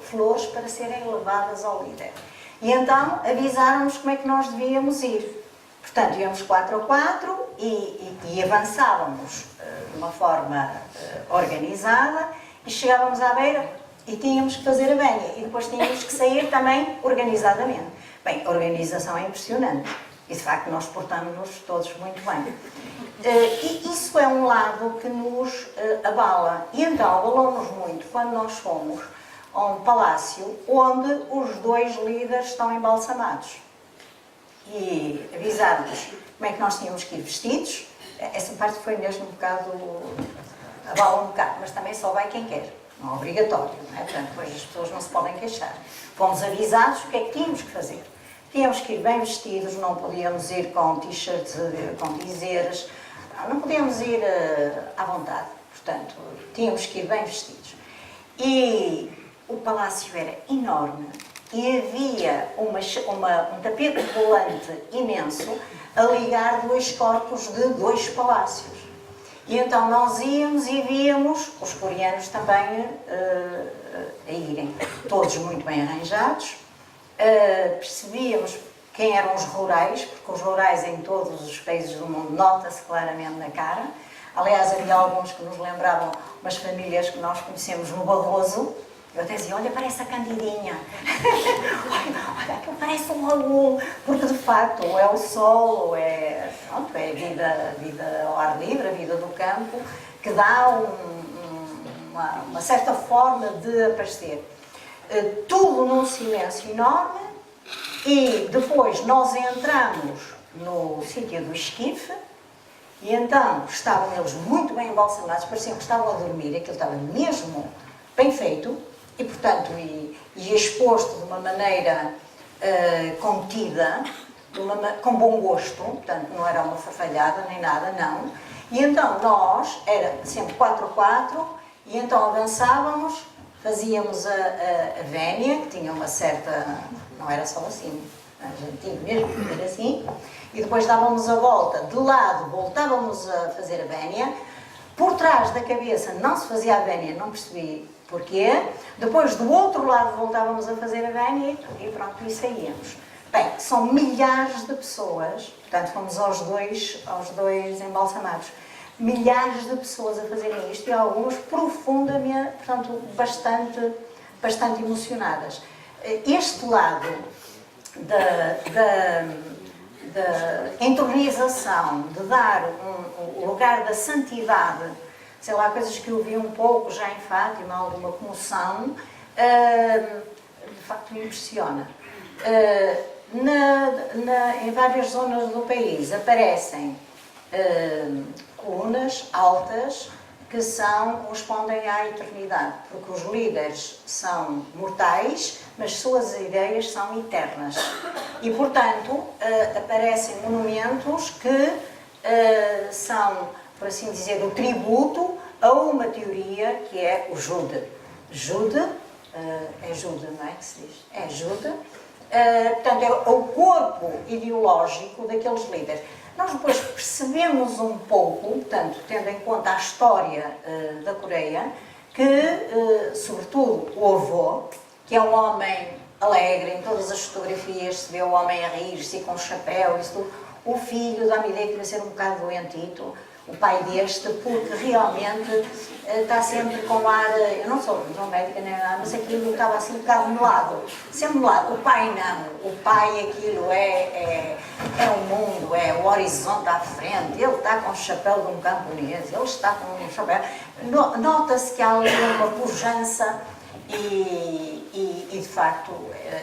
flores para serem levadas ao líder. E então avisaram-nos como é que nós devíamos ir. Portanto, íamos 4 a 4 e avançávamos de uma forma organizada e chegávamos à beira e tínhamos que fazer a venha. E depois tínhamos que sair também organizadamente. Bem, a organização é impressionante. E de facto nós portamos-nos todos muito bem. E isso é um lado que nos abala. E então abalou-nos muito quando nós fomos a um palácio onde os dois líderes estão embalsamados. E avisaram-nos como é que nós tínhamos que ir vestidos. Essa parte foi mesmo um bocado, abala um bocado, mas também só vai quem quer, não é obrigatório, não é? Portanto, depois as pessoas não se podem queixar. Fomos avisados o que é que tínhamos que fazer. Tínhamos que ir bem vestidos, não podíamos ir com t-shirts, com dizeres, não podíamos ir à vontade, portanto, tínhamos que ir bem vestidos. E o palácio era enorme e havia um tapete volante imenso a ligar dois corpos de dois palácios. E então nós íamos e víamos os coreanos também a irem, todos muito bem arranjados. Percebíamos quem eram os rurais, porque os rurais em todos os países do mundo nota-se claramente na cara. Aliás, havia alguns que nos lembravam umas famílias que nós conhecemos no Barroso. Eu até dizia, olha, parece a Candidinha. olha, aquilo parece um lagoon. Porque, de facto, ou é o sol, ou é a vida ao ar livre, a vida do campo, que dá uma certa forma de aparecer. Tudo num silêncio enorme. E depois nós entramos no sítio do esquife. E então estavam eles muito bem embalsamados, pareciam que estavam a dormir, aquilo estava mesmo bem feito. E, portanto, exposto de uma maneira contida, com bom gosto, portanto, não era uma farfalhada nem nada, não. E então nós, era sempre 4 a 4, e então avançávamos, fazíamos a vénia, que tinha uma certa, não era só assim, a gente tinha mesmo que fazer assim, e depois dávamos a volta, de lado voltávamos a fazer a vénia, por trás da cabeça não se fazia a vénia, não percebi porquê. Depois, do outro lado, voltávamos a fazer a vénia e pronto, e saíamos. Bem, são milhares de pessoas, portanto, fomos aos dois embalsamados. Milhares de pessoas a fazerem isto e algumas profundamente, portanto, bastante emocionadas. Este lado da entronização, de dar um lugar da santidade, sei lá, coisas que eu vi um pouco já em Fátima, alguma comoção, de facto me impressiona. Em várias zonas do país aparecem colunas altas que correspondem à eternidade, porque os líderes são mortais, mas suas ideias são eternas. E, portanto, aparecem monumentos que são, por assim dizer, o tributo a uma teoria que é o Jude. Jude, é Jude, não é que se diz? É Jude. Portanto, é o corpo ideológico daqueles líderes. Nós depois percebemos um pouco, portanto, tendo em conta a história da Coreia, que, sobretudo, o avô, que é um homem alegre, em todas as fotografias se vê o homem a rir-se com o chapéu, isso tudo. O filho dá-me a ideia que vai ser um bocado doentito, o pai deste, porque realmente está sempre com ar, eu não sou médica nem nada, mas aquilo estava assim um bocado melado, sempre melado. O pai não, o pai aquilo é o mundo, é o horizonte à frente, ele está com o chapéu de um camponês, ele está com um chapéu, nota-se que há ali uma pujança e de facto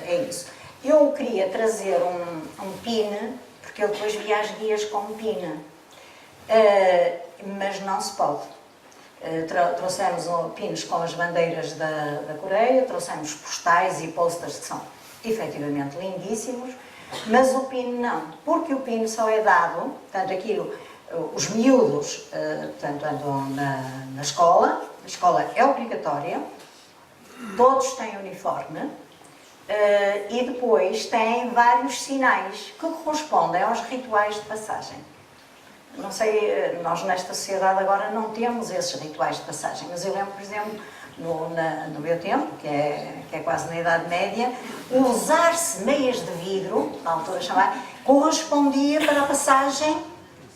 é isso. Eu queria trazer um pin, porque eu depois vi as guias com pin. Mas não se pode. Trouxemos pins com as bandeiras da Coreia, trouxemos postais e posters que são efetivamente lindíssimos, mas o pin não, porque o pin só é dado, portanto aquilo, os miúdos portanto, andam na escola, a escola é obrigatória, todos têm uniforme, e depois têm vários sinais que correspondem aos rituais de passagem. Não sei, nós nesta sociedade agora não temos esses rituais de passagem, mas eu lembro, por exemplo, no meu tempo, que é quase na Idade Média, usar-se meias de vidro, na altura chamada, correspondia para a passagem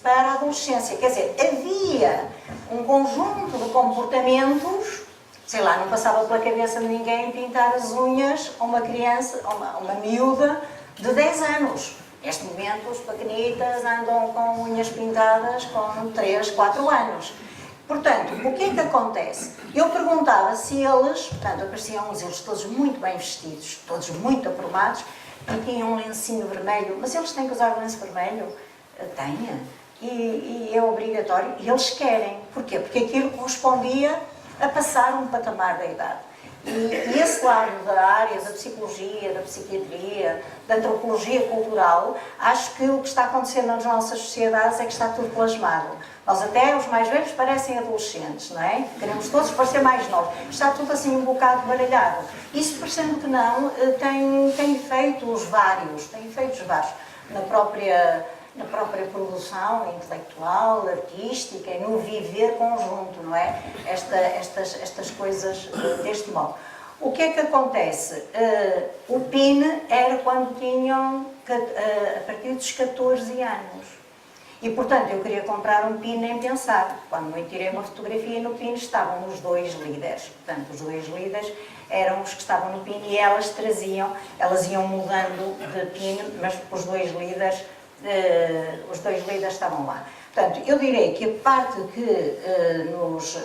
para a adolescência. Quer dizer, havia um conjunto de comportamentos, sei lá, não passava pela cabeça de ninguém pintar as unhas a uma criança, a uma miúda de 10 anos. Neste momento, os pequenitas andam com unhas pintadas com 3, 4 anos. Portanto, o que é que acontece? Eu perguntava se eles, portanto, apareciam eles todos muito bem vestidos, todos muito aprumados, e tinham um lencinho vermelho. Mas eles têm que usar o lenço vermelho? Têm. E é obrigatório. E eles querem. Porquê? Porque aquilo correspondia a passar um patamar da idade. E esse lado da área da psicologia, da psiquiatria, da antropologia cultural, acho que o que está acontecendo nas nossas sociedades é que está tudo plasmado. Nós até, os mais velhos, parecem adolescentes, não é? Queremos todos parecer mais novos. Está tudo assim um bocado baralhado. Isso, parecendo que não, tem efeitos vários, na própria produção intelectual, artística e no viver conjunto, não é? Estas coisas deste modo. O que é que acontece? O PIN era quando tinham, a partir dos 14 anos. E, portanto, eu queria comprar um PIN nem pensar. Quando eu tirei uma fotografia no PIN estavam os 2 líderes. Portanto, os 2 líderes eram os que estavam no PIN e elas iam mudando de PIN, mas os 2 líderes estavam lá. Portanto, eu direi que a parte que nos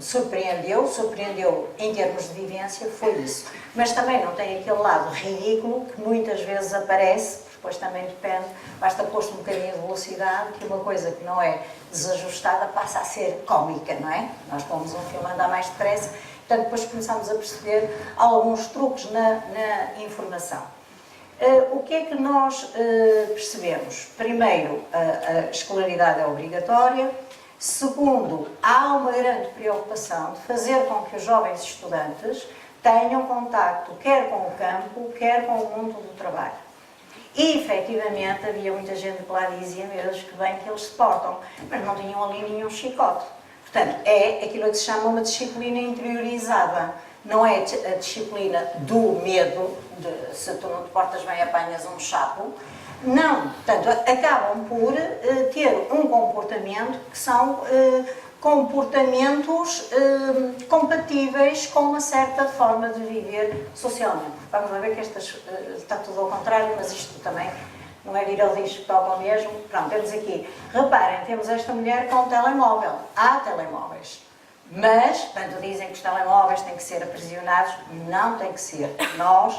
surpreendeu em termos de vivência foi isso. Mas também não tem aquele lado ridículo que muitas vezes aparece, depois também depende, basta pôr-se um bocadinho de velocidade, que uma coisa que não é desajustada passa a ser cómica, não é? Nós pomos um filme a andar mais depressa, portanto depois começamos a perceber alguns truques na informação. O que é que nós percebemos? Primeiro, a escolaridade é obrigatória. Segundo, há uma grande preocupação de fazer com que os jovens estudantes tenham contacto quer com o campo, quer com o mundo do trabalho. E, efetivamente, havia muita gente que lá dizia, meu Deus, que bem que eles se portam, mas não tinham ali nenhum chicote. Portanto, é aquilo que se chama uma disciplina interiorizada. Não é a disciplina do medo, de se tu não te portas bem apanhas um chapo. Não, portanto, acabam por ter um comportamento que são comportamentos compatíveis com uma certa forma de viver socialmente. Vamos lá ver que está tudo ao contrário, mas isto também não é vir ao disco que toca ao mesmo. Pronto, temos aqui, reparem, temos esta mulher com um telemóvel. Há telemóveis. Mas, portanto, dizem que os telemóveis têm que ser aprisionados. Não tem que ser. Nós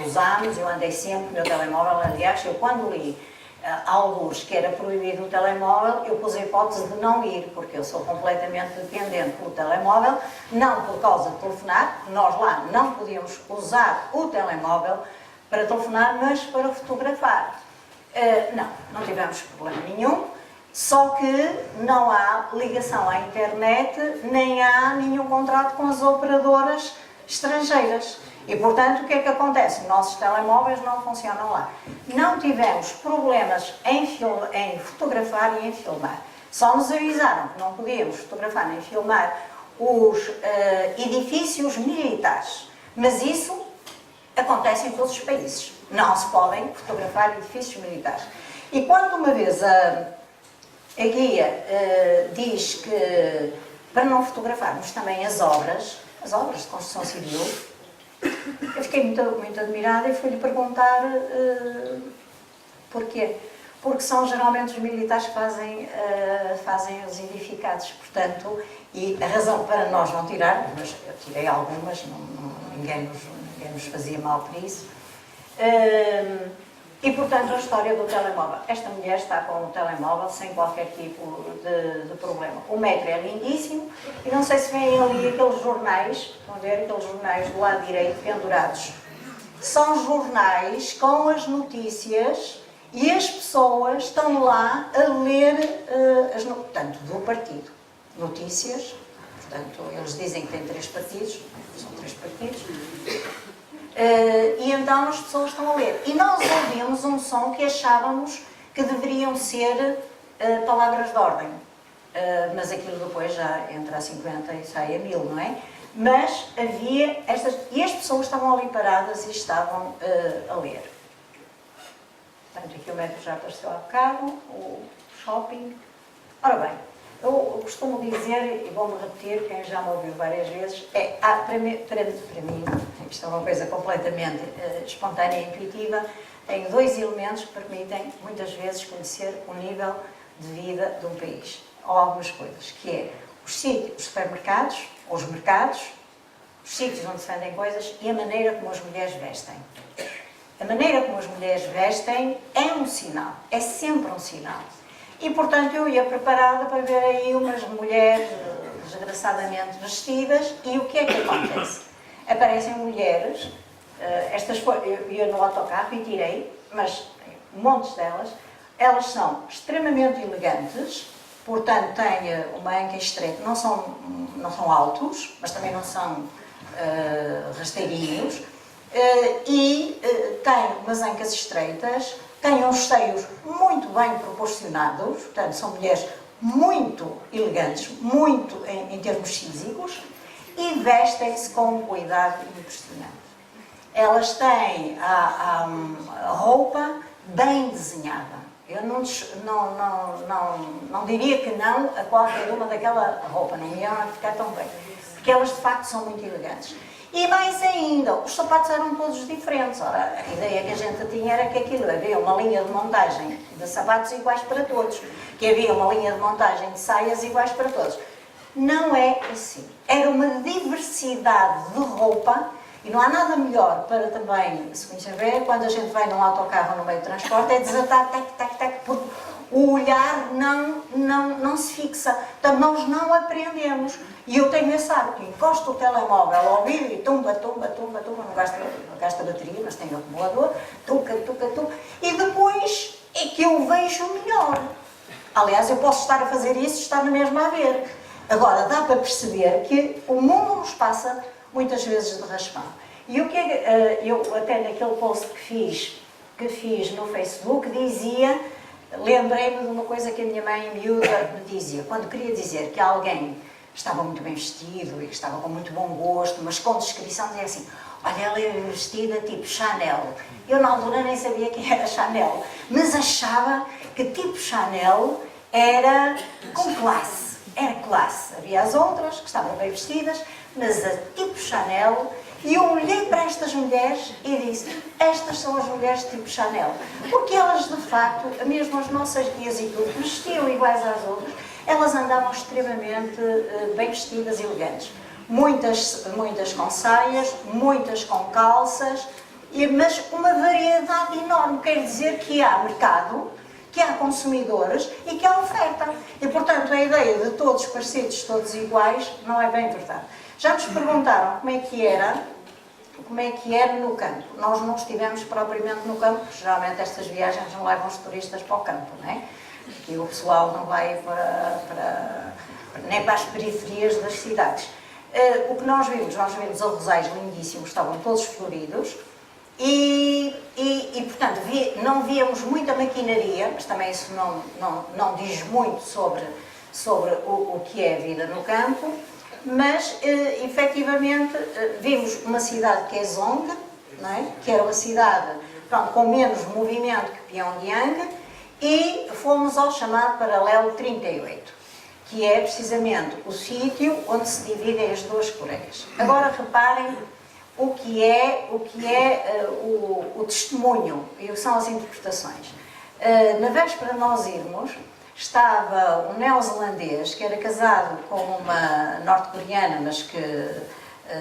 usamos, eu andei sempre no meu telemóvel, aliás, eu quando li alguns que era proibido o telemóvel, eu pus a hipótese de não ir, porque eu sou completamente dependente do telemóvel, não por causa de telefonar, nós lá não podíamos usar o telemóvel para telefonar, mas para fotografar. Não tivemos problema nenhum, só que não há ligação à internet, nem há nenhum contrato com as operadoras estrangeiras. E, portanto, o que é que acontece? Nossos telemóveis não funcionam lá. Não tivemos problemas em fotografar e em filmar. Só nos avisaram que não podíamos fotografar nem filmar os edifícios militares. Mas isso acontece em todos os países. Não se podem fotografar edifícios militares. E quando uma vez a guia diz que para não fotografarmos também as obras de construção civil, eu fiquei muito admirada e fui-lhe perguntar porquê. Porque são geralmente os militares que fazem os edificados, portanto, e a razão para nós não tirarmos, mas eu tirei algumas, ninguém nos fazia mal por isso. E, portanto, a história do telemóvel. Esta mulher está com o telemóvel sem qualquer tipo de problema. O metro é lindíssimo e não sei se veem ali aqueles jornais, estão a ver aqueles jornais do lado direito pendurados. São jornais com as notícias e as pessoas estão lá a ler, portanto, do partido. Notícias, portanto, eles dizem que têm 3 partidos, são 3 partidos. E então as pessoas estão a ler. E nós ouvimos um som que achávamos que deveriam ser palavras de ordem. Mas aquilo depois já entra a 50 e sai a 1000, não é? Mas havia estas... E as pessoas estavam ali paradas e estavam a ler. Portanto, aqui o metro já apareceu há bocado, o shopping. Ora bem, eu costumo dizer, e vou-me repetir, quem já me ouviu várias vezes, para mim, isto é uma coisa completamente espontânea e intuitiva, tem 2 elementos que permitem, muitas vezes, conhecer o nível de vida de um país. Ou algumas coisas, que é os supermercados, ou os mercados, os sítios onde se vendem coisas e a maneira como as mulheres vestem. A maneira como as mulheres vestem é um sinal, é sempre um sinal. E, portanto, eu ia preparada para ver aí umas mulheres desgraçadamente vestidas e o que é que acontece? Aparecem mulheres, eu ia no autocarro e tirei, mas montes delas, elas são extremamente elegantes, portanto, têm uma anca estreita, não são altos, mas também não são rasteirinhos, e têm umas ancas estreitas, têm uns seios muito bem proporcionados, portanto, são mulheres muito elegantes, muito em termos físicos, e vestem-se com um cuidado impressionante. Elas têm a roupa bem desenhada. Eu não diria que não a qualquer uma daquela roupa, não iam ficar tão bem, porque elas de facto são muito elegantes. E mais ainda, os sapatos eram todos diferentes. Ora, a ideia que a gente tinha era que aquilo havia uma linha de montagem de sapatos iguais para todos, que havia uma linha de montagem de saias iguais para todos. Não é assim. Era uma diversidade de roupa e não há nada melhor para também se conhecer bem quando a gente vai num autocarro no meio de transporte, é desatar, porque o olhar não se fixa. Então nós não aprendemos. E eu tenho esse hábito, encosto o telemóvel ao ouvido e tumba, não gasta bateria, mas tem acumulador, tuca, e depois é que eu vejo melhor. Aliás, eu posso estar a fazer isso e estar na mesma a ver. Agora, dá para perceber que o mundo nos passa muitas vezes de raspão. E o que eu até naquele post que fiz no Facebook dizia, lembrei-me de uma coisa que a minha mãe miúda me dizia, quando queria dizer que alguém estava muito bem vestido e que estava com muito bom gosto, mas com descrição dizia assim, olha, ela é vestida tipo Chanel. Eu na altura nem sabia quem era Chanel, mas achava que tipo Chanel era com classe, era classe. Havia as outras que estavam bem vestidas, mas a tipo Chanel, e eu olhei para estas mulheres e disse, estas são as mulheres tipo Chanel, porque elas de facto, mesmo as nossas guias e tudo, vestiam iguais às outras, elas andavam extremamente bem vestidas e elegantes. Muitas com saias, muitas com calças, mas uma variedade enorme. Quer dizer que há mercado que há consumidores e que há oferta. E, portanto, a ideia de todos parecidos, todos iguais, não é bem verdade. Já nos perguntaram como é que era no campo. Nós não estivemos propriamente no campo, porque geralmente estas viagens não levam os turistas para o campo, não é? Porque o pessoal não vai nem para as periferias das cidades. O que nós vimos arrozais lindíssimos, estavam todos floridos e portanto, não víamos muita maquinaria, mas também isso não diz muito sobre o que é a vida no campo, mas efetivamente vimos uma cidade que é Zong, não é? Que era uma cidade com menos movimento que Pyongyang, e fomos ao chamado paralelo 38. Que é precisamente o sítio onde se dividem as duas Coreias. Agora reparem o que é o testemunho e o que são as interpretações. Na véspera de nós irmos, estava um neozelandês que era casado com uma norte-coreana, mas que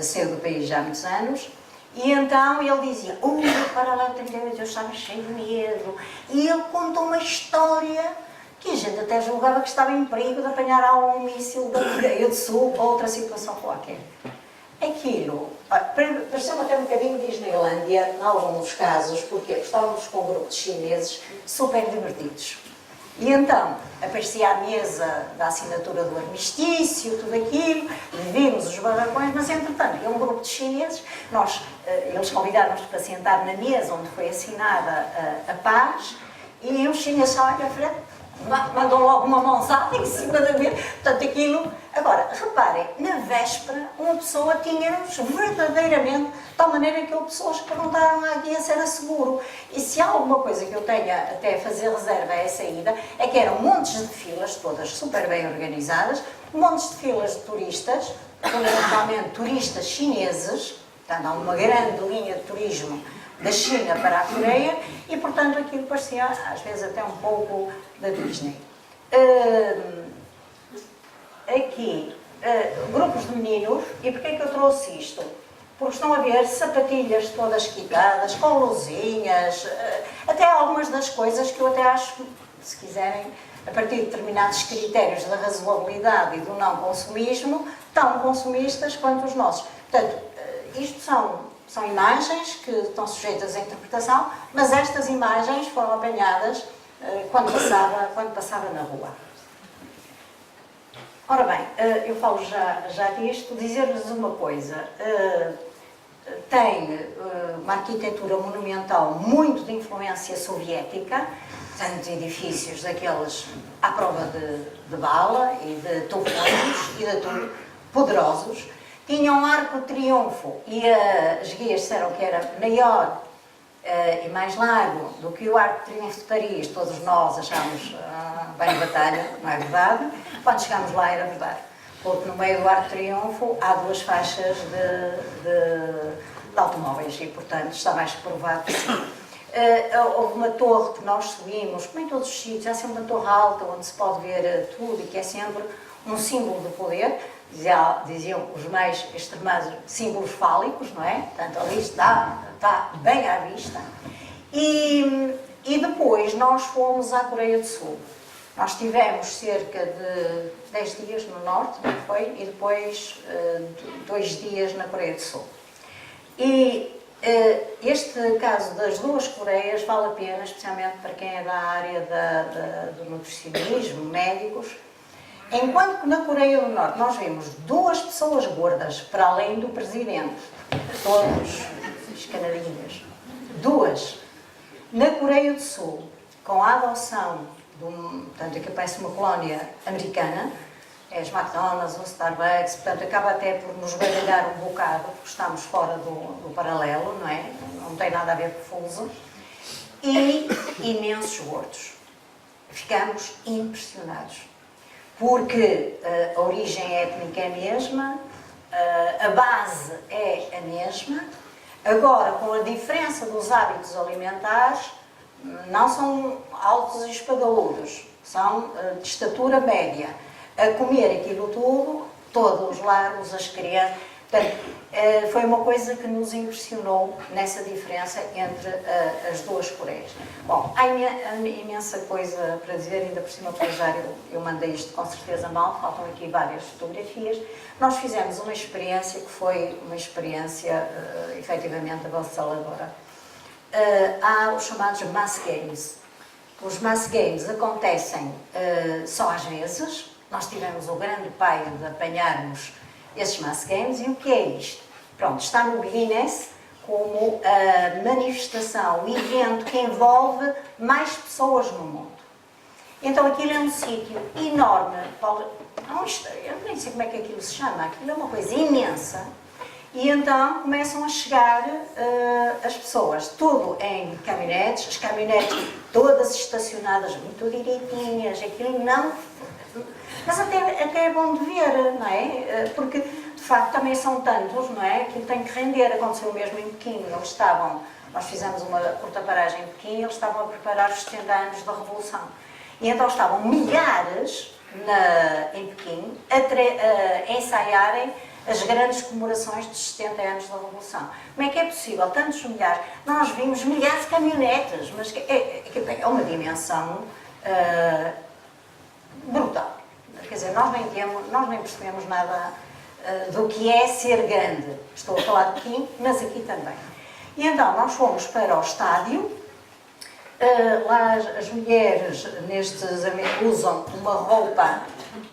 saiu do país já há muitos anos, e então ele dizia, o paralelo 38, eu estava cheio de medo, e ele contou uma história que a gente até julgava que estava em perigo de apanhar um míssil da Coreia do Sul ou outra situação qualquer. Aquilo, pareceu-me até um bocadinho Disneylândia, em alguns casos, porque estávamos com um grupo de chineses super divertidos. E então, aparecia a mesa da assinatura do armistício, tudo aquilo, vimos os barracões, mas entretanto, um grupo de chineses, eles convidaram-nos para sentar na mesa onde foi assinada a paz, e os chineses estavam à frente, mandou logo uma mãozada em cima da mesa, portanto aquilo... Agora, reparem, na véspera uma pessoa tinha-nos verdadeiramente, de tal maneira que houve pessoas que perguntaram à guia se era seguro. E se há alguma coisa que eu tenha até a fazer reserva à saída, é que eram montes de filas, todas super bem organizadas, montes de filas de turistas, fundamentalmente turistas chineses, portanto há uma grande linha de turismo da China para a Coreia, e portanto aquilo parecia às vezes até um pouco da Disney. Aqui, grupos de meninos, e porquê é que eu trouxe isto? Porque estão a ver sapatilhas todas quitadas, com luzinhas, até algumas das coisas que eu até acho, se quiserem, a partir de determinados critérios da razoabilidade e do não consumismo, tão consumistas quanto os nossos. Portanto, isto são imagens que estão sujeitas à interpretação, mas estas imagens foram apanhadas quando passava na rua. Ora bem, eu falo já disto, dizer-vos uma coisa. Tem uma arquitetura monumental muito de influência soviética, tanto edifícios daqueles à prova de bala e de tufões e de tudo, poderosos. Tinha um arco de triunfo e as guias disseram que era maior e mais largo do que o Arco de Triunfo de Paris. Todos nós achámos bem batalha, não é verdade? Quando chegámos lá era verdade, porque no meio do Arco de Triunfo há duas faixas de automóveis e, portanto, está mais que provado que sim. Houve uma torre que nós subimos, como em todos os sítios, há sempre uma torre alta onde se pode ver tudo e que é sempre um símbolo de poder. Diziam os mais extremados símbolos fálicos, não é? Portanto, ali está bem à vista. E depois nós fomos à Coreia do Sul. Nós tivemos cerca de 10 dias no norte, não foi? E depois 2 dias na Coreia do Sul. E este caso das duas Coreias vale a pena, especialmente para quem é da área do nutricionismo, médicos. Enquanto que na Coreia do Norte nós vimos 2 pessoas gordas, para além do presidente, todos escanadinhas, 2. Na Coreia do Sul, com a adoção portanto, aqui parece uma colónia americana, é as McDonald's, o Starbucks, portanto, acaba até por nos baralhar um bocado, porque estamos fora do paralelo, não é? Não tem nada a ver com o fuso. E imensos gordos. Ficamos impressionados. Porque a origem étnica é a mesma, a base é a mesma, agora com a diferença dos hábitos alimentares, não são altos e espadaludos, são de estatura média. A comer aquilo tudo, todos os largos, as crianças, Portanto, foi uma coisa que nos impressionou nessa diferença entre as duas Coreias. Bom, há imensa coisa para dizer, ainda por cima, para já eu mandei isto com certeza mal, faltam aqui várias fotografias. Nós fizemos uma experiência que foi uma experiência efetivamente avassaladora. Há os chamados Mass Games. Os Mass Games acontecem só às vezes. Nós tivemos o grande paio de apanharmos esses Mass Games. E o que é isto? Pronto, está no Guinness como a manifestação, o evento que envolve mais pessoas no mundo. Então aquilo é um sítio enorme, eu nem sei como é que aquilo se chama, aquilo é uma coisa imensa. E então começam a chegar as pessoas, tudo em caminhonetes, as caminhonetes todas estacionadas muito direitinhas, aquilo não... Mas até é bom de ver, não é? Porque, de facto, também são tantos, não é? Aquilo tem que render. Aconteceu mesmo em Pequim. Nós fizemos uma curta paragem em Pequim, eles estavam a preparar os 70 anos da Revolução. E então estavam milhares em Pequim a ensaiarem as grandes comemorações dos 70 anos da Revolução. Como é que é possível? Tantos milhares. Nós vimos milhares de caminhonetes, mas é uma dimensão brutal. Quer dizer, nós nem percebemos nada do que é ser grande. Estou a falar de Pequim, mas aqui também. E então, nós fomos para o estádio. Lá as mulheres usam uma roupa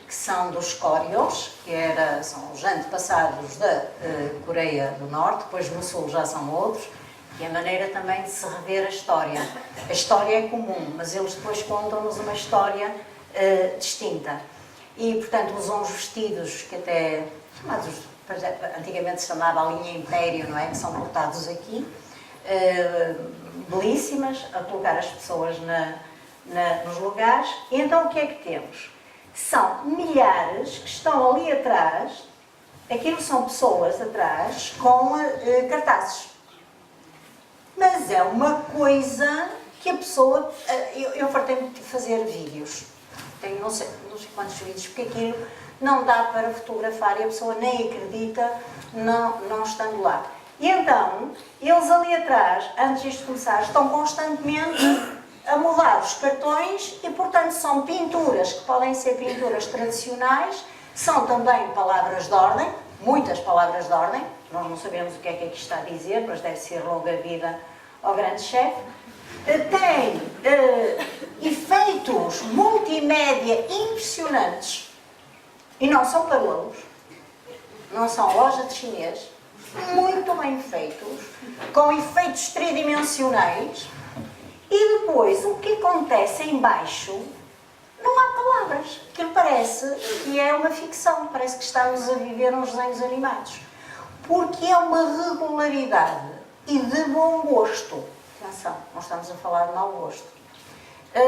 que são dos Koryos, são os antepassados da Coreia do Norte, depois no Sul já são outros, e a maneira também de se rever a história. A história é comum, mas eles depois contam-nos uma história distinta. E, portanto, usam os vestidos que até, antigamente se chamava a linha Império, não é? Que são cortados aqui, belíssimas, a colocar as pessoas nos lugares. E então o que é que temos? São milhares que estão ali atrás, aquilo são pessoas atrás com cartazes. Mas é uma coisa que a pessoa... Eu fartei-me de fazer vídeos. Tenho não sei quantos vídeos, porque aquilo não dá para fotografar e a pessoa nem acredita não estando lá. E então, eles ali atrás, antes disto começar, estão constantemente a mudar os cartões e, portanto, são pinturas que podem ser pinturas tradicionais, são também palavras de ordem, muitas palavras de ordem, nós não sabemos o que é que aqui está a dizer, mas deve ser longa vida ao grande chefe. Tem efeitos multimédia impressionantes e não são parolos, não são loja de chinês, muito bem feitos, com efeitos tridimensionais. E depois o que acontece em baixo, não há palavras, aquilo parece que é uma ficção, parece que estamos a viver uns desenhos animados, porque é uma regularidade e de bom gosto. Atenção, não estamos a falar de mau gosto.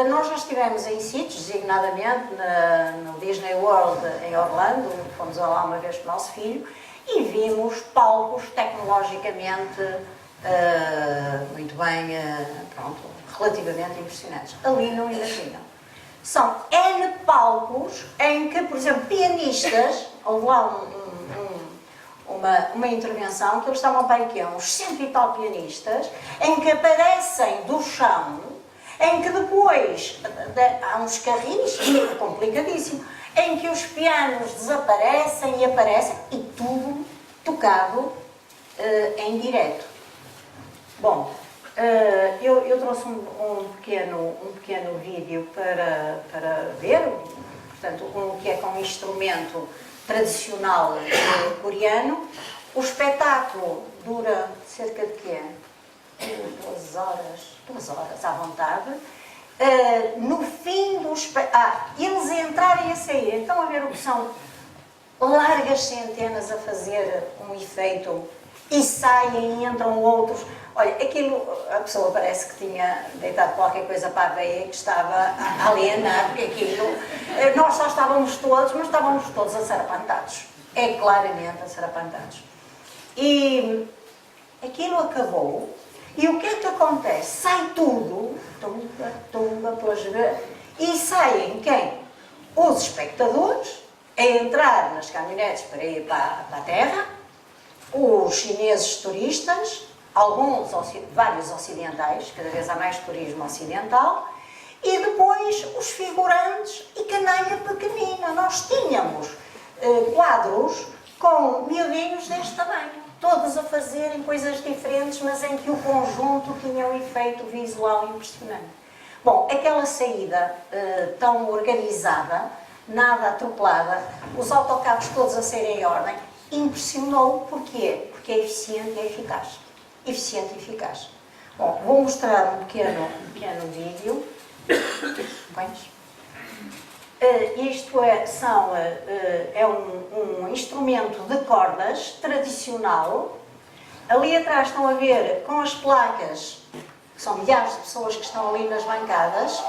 Nós já estivemos em sítios, designadamente no Disney World em Orlando, fomos lá uma vez com o nosso filho, e vimos palcos tecnologicamente muito bem, relativamente impressionantes. Ali não imaginam. São N palcos em que, por exemplo, pianistas, houve lá uma intervenção que eles estavam para aqui, uns 100 e tal pianistas, em que aparecem do chão, em que depois há uns carrinhos, complicadíssimo, em que os pianos desaparecem e aparecem, e tudo tocado em direto. Bom, eu trouxe um pequeno vídeo para ver, portanto, que é com um instrumento tradicional coreano. O espetáculo dura cerca de quê? 2 horas à vontade. No fim do espetáculo, eles entrarem e a sair, então a ver o que são largas centenas a fazer um efeito e saem e entram outros. Olha, aquilo, a pessoa parece que tinha deitado qualquer coisa para a veia e que estava a alienar, porque aquilo, nós só estávamos todos, mas estávamos todos assarapantados. É claramente assarapantados. E aquilo acabou, e o que é que acontece? Sai tudo, tumba, e saem quem? Os espectadores, a entrar nas caminhonetes para ir para a terra, os chineses turistas, vários ocidentais, cada vez há mais turismo ocidental, e depois os figurantes e canalha pequenina. Nós tínhamos quadros com miudinhos deste tamanho, todos a fazerem coisas diferentes, mas em que o conjunto tinha um efeito visual impressionante. Bom, aquela saída tão organizada, nada atropelada, os autocarros todos a serem em ordem, impressionou. Porquê? Porque é eficiente e eficaz. Eficiente e eficaz. Bom, vou mostrar um pequeno vídeo. Pões? Isto é um instrumento de cordas tradicional. Ali atrás estão a ver com as placas, que são milhares de pessoas que estão ali nas bancadas.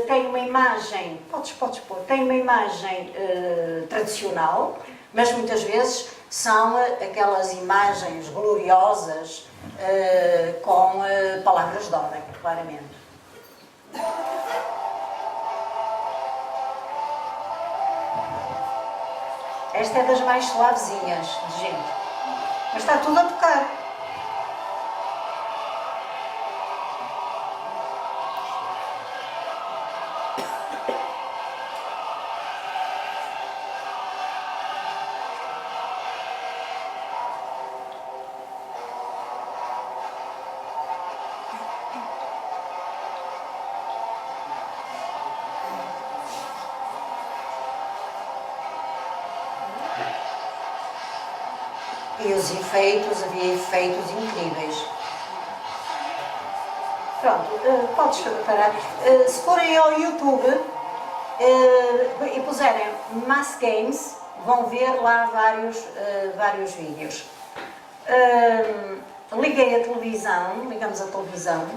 Tem uma imagem, podes pôr, tem uma imagem tradicional, mas muitas vezes são aquelas imagens gloriosas com palavras de ordem, claramente. Esta é das mais suavezinhas de gente, mas está tudo a tocar. E os efeitos, havia efeitos incríveis. Pronto, podes parar. Se forem ao YouTube e puserem Mass Games, vão ver lá vários vídeos. Ligamos a televisão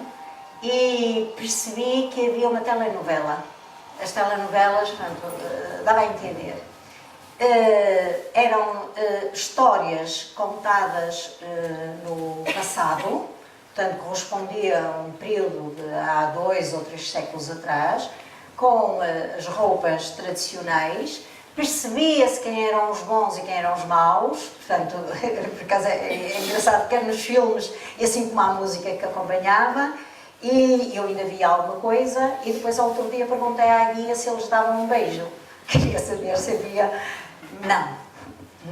e percebi que havia uma telenovela. As telenovelas, portanto, dava a entender. Eram histórias contadas no passado, portanto correspondia a um período de há 2 ou 3 séculos atrás, com as roupas tradicionais, percebia-se quem eram os bons e quem eram os maus, portanto, por acaso é engraçado, quer nos filmes, e assim como a música que acompanhava, e eu ainda via alguma coisa, e depois ao outro dia perguntei à guia se eles davam um beijo. Queria saber se havia...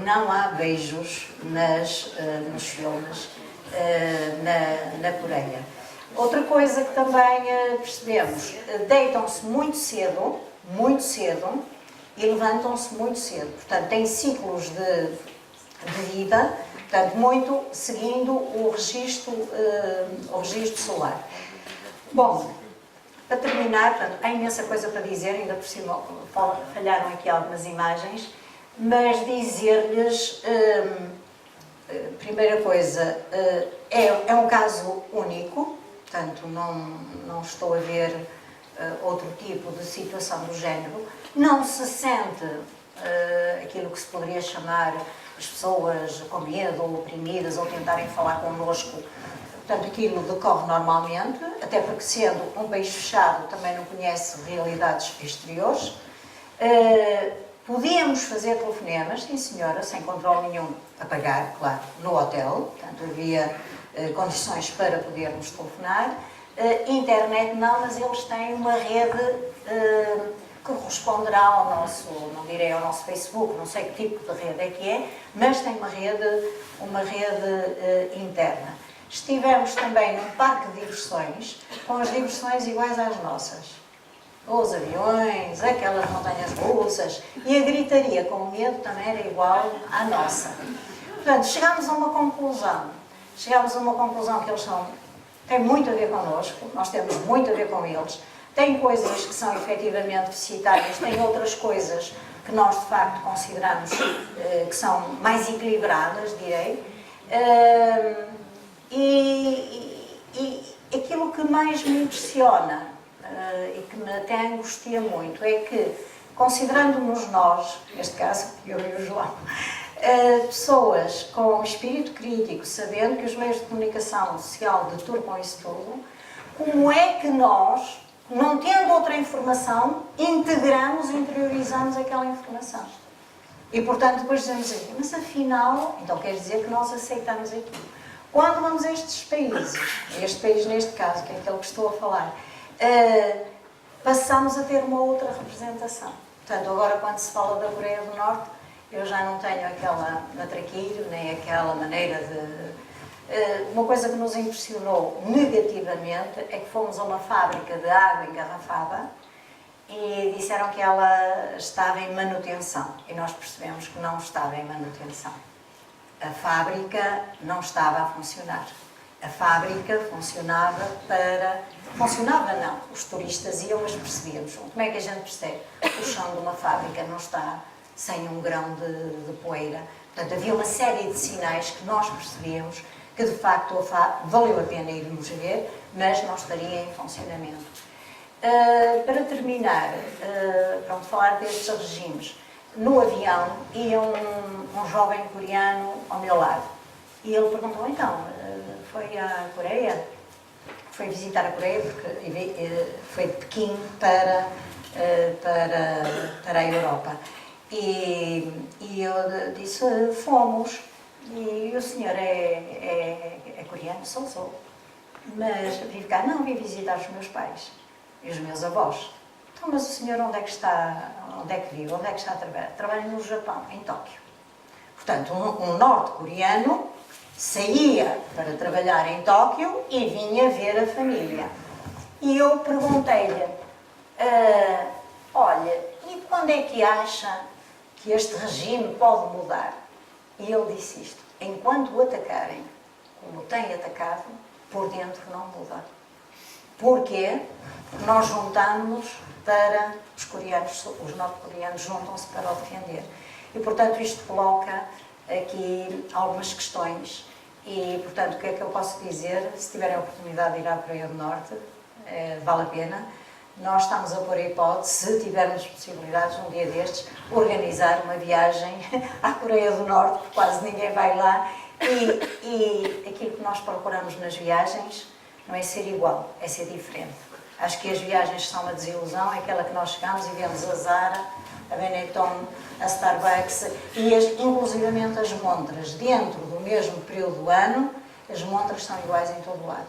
Não há beijos nos filmes na Coreia. Outra coisa que também percebemos, deitam-se muito cedo, e levantam-se muito cedo. Portanto, têm ciclos de vida, portanto, muito seguindo o registro solar. Bom, para terminar, portanto, há imensa coisa para dizer, ainda por cima falharam aqui algumas imagens, mas dizer-lhes, primeira coisa, é um caso único, portanto não estou a ver outro tipo de situação do género, não se sente aquilo que se poderia chamar as pessoas com medo ou oprimidas ou tentarem falar connosco. Portanto, aquilo decorre normalmente, até porque sendo um país fechado também não conhece realidades exteriores. Podíamos fazer telefonemas, sim senhora, sem controle nenhum, a pagar, claro, no hotel, portanto havia condições para podermos telefonar. Internet não, mas eles têm uma rede que corresponderá ao nosso, não direi ao nosso Facebook, não sei que tipo de rede é que é, mas tem uma rede interna. Estivemos também num parque de diversões, com as diversões iguais às nossas. Os aviões, aquelas montanhas russas, e a gritaria com medo também era igual à nossa. Portanto, chegámos a uma conclusão que eles têm muito a ver connosco, nós temos muito a ver com eles, tem coisas que são efetivamente deficitárias, tem outras coisas que nós de facto consideramos que são mais equilibradas, direi. E aquilo que mais me impressiona e que me até angustia muito é que, considerando-nos nós, neste caso eu e o João, pessoas com espírito crítico, sabendo que os meios de comunicação social deturpam isso tudo, como é que nós, não tendo outra informação, integramos e interiorizamos aquela informação? E, portanto, depois dizemos assim, mas afinal, então quer dizer que nós aceitamos aquilo. Quando vamos a estes países, este país neste caso, que é aquele que estou a falar, passamos a ter uma outra representação. Portanto, agora quando se fala da Coreia do Norte, eu já não tenho aquela matraquilho, nem aquela maneira de... Uma coisa que nos impressionou negativamente é que fomos a uma fábrica de água engarrafada e disseram que ela estava em manutenção. E nós percebemos que não estava em manutenção. A fábrica não estava a funcionar. A fábrica funcionava para... Funcionava não, os turistas iam, mas percebíamos. Como é que a gente percebe? O chão de uma fábrica não está sem um grão de poeira. Portanto, havia uma série de sinais que nós percebíamos que, de facto, valeu a pena irmos ver, mas não estaria em funcionamento. Para terminar, pronto, falar destes regimes, no avião ia um jovem coreano ao meu lado e ele perguntou, então, foi à Coreia? Foi visitar a Coreia, porque foi de Pequim para a Europa. E eu disse, fomos. E o senhor é coreano? Sou. Mas vim cá, não, vim visitar os meus pais e os meus avós. Então, mas o senhor onde é que está, onde é que vive, onde é que está a trabalhar? Trabalha no Japão, em Tóquio. Portanto, um norte-coreano saía para trabalhar em Tóquio e vinha ver a família. E eu perguntei-lhe, olha, e quando é que acha que este regime pode mudar? E ele disse isto, enquanto o atacarem, como tem atacado, por dentro não muda. Porquê? Porque nós juntamos para os coreanos, os norte-coreanos juntam-se para o defender. E, portanto, isto coloca aqui algumas questões e, portanto, o que é que eu posso dizer? Se tiverem a oportunidade de ir à Coreia do Norte, vale a pena. Nós estamos a pôr a hipótese, se tivermos possibilidades, um dia destes, organizar uma viagem à Coreia do Norte, porque quase ninguém vai lá, e aquilo que nós procuramos nas viagens não é ser igual, é ser diferente. Acho que as viagens são uma desilusão, é aquela que nós chegamos e vemos a Zara, a Benetton, a Starbucks e inclusivamente as montras. Dentro do mesmo período do ano, as montras são iguais em todo o lado.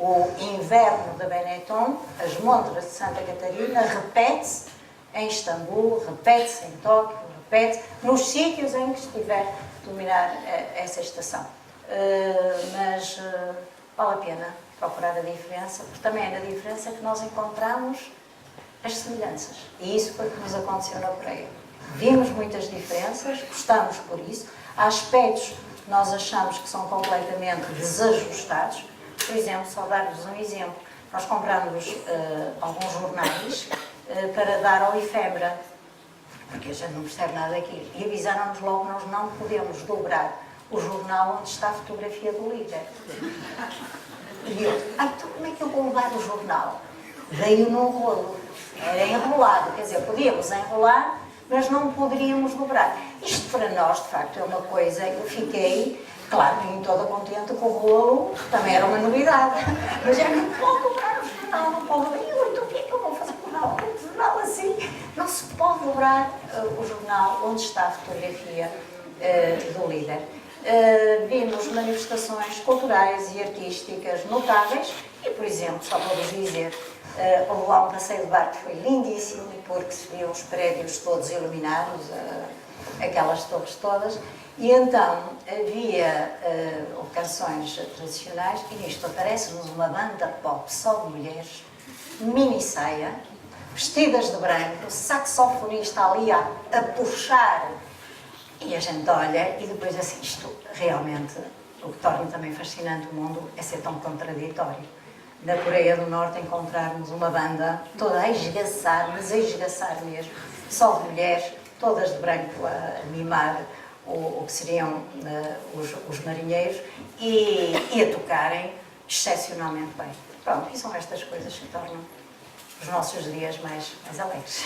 O inverno da Benetton, as montras de Santa Catarina, repete-se em Istambul, repete-se em Tóquio, repete-se nos sítios em que estiver a dominar essa estação. Mas vale a pena procurar a diferença, porque também é na diferença que nós encontramos as semelhanças. E isso foi o que nos aconteceu na Coreia. Vimos muitas diferenças, gostamos por isso. Há aspectos que nós achamos que são completamente desajustados. Por exemplo, só dar-vos um exemplo. Nós compramos alguns jornais para dar ao efêmera, porque a gente não percebe nada daquilo. E avisaram-nos logo que nós não podemos dobrar o jornal onde está a fotografia do líder. E eu, então como é que eu vou levar o jornal? Veio num rolo. Era enrolado, quer dizer, podíamos enrolar, mas não poderíamos dobrar. Isto para nós, de facto, é uma coisa, eu fiquei, claro, vim toda contente com o rolo, também era uma novidade, mas eu não pode dobrar o jornal, não pode dobrar. Eu, então o que é que eu vou fazer com o jornal assim? Não se pode dobrar o jornal onde está a fotografia do líder. Vimos manifestações culturais e artísticas notáveis e, por exemplo, só para vos dizer, houve lá um passeio de barco que foi lindíssimo, porque se viam os prédios todos iluminados, aquelas torres todas, e então havia canções tradicionais e nisto aparece-nos uma banda pop só de mulheres, mini saia, vestidas de branco, saxofonista ali a puxar. E a gente olha e depois assim, isto realmente, o que torna também fascinante o mundo é ser tão contraditório. Na Coreia do Norte encontrarmos uma banda toda a esgaçar, mas a esgaçar mesmo, só de mulheres, todas de branco a mimar o que seriam os marinheiros e a tocarem excepcionalmente bem. Pronto, e são estas coisas que tornam os nossos dias mais alegres.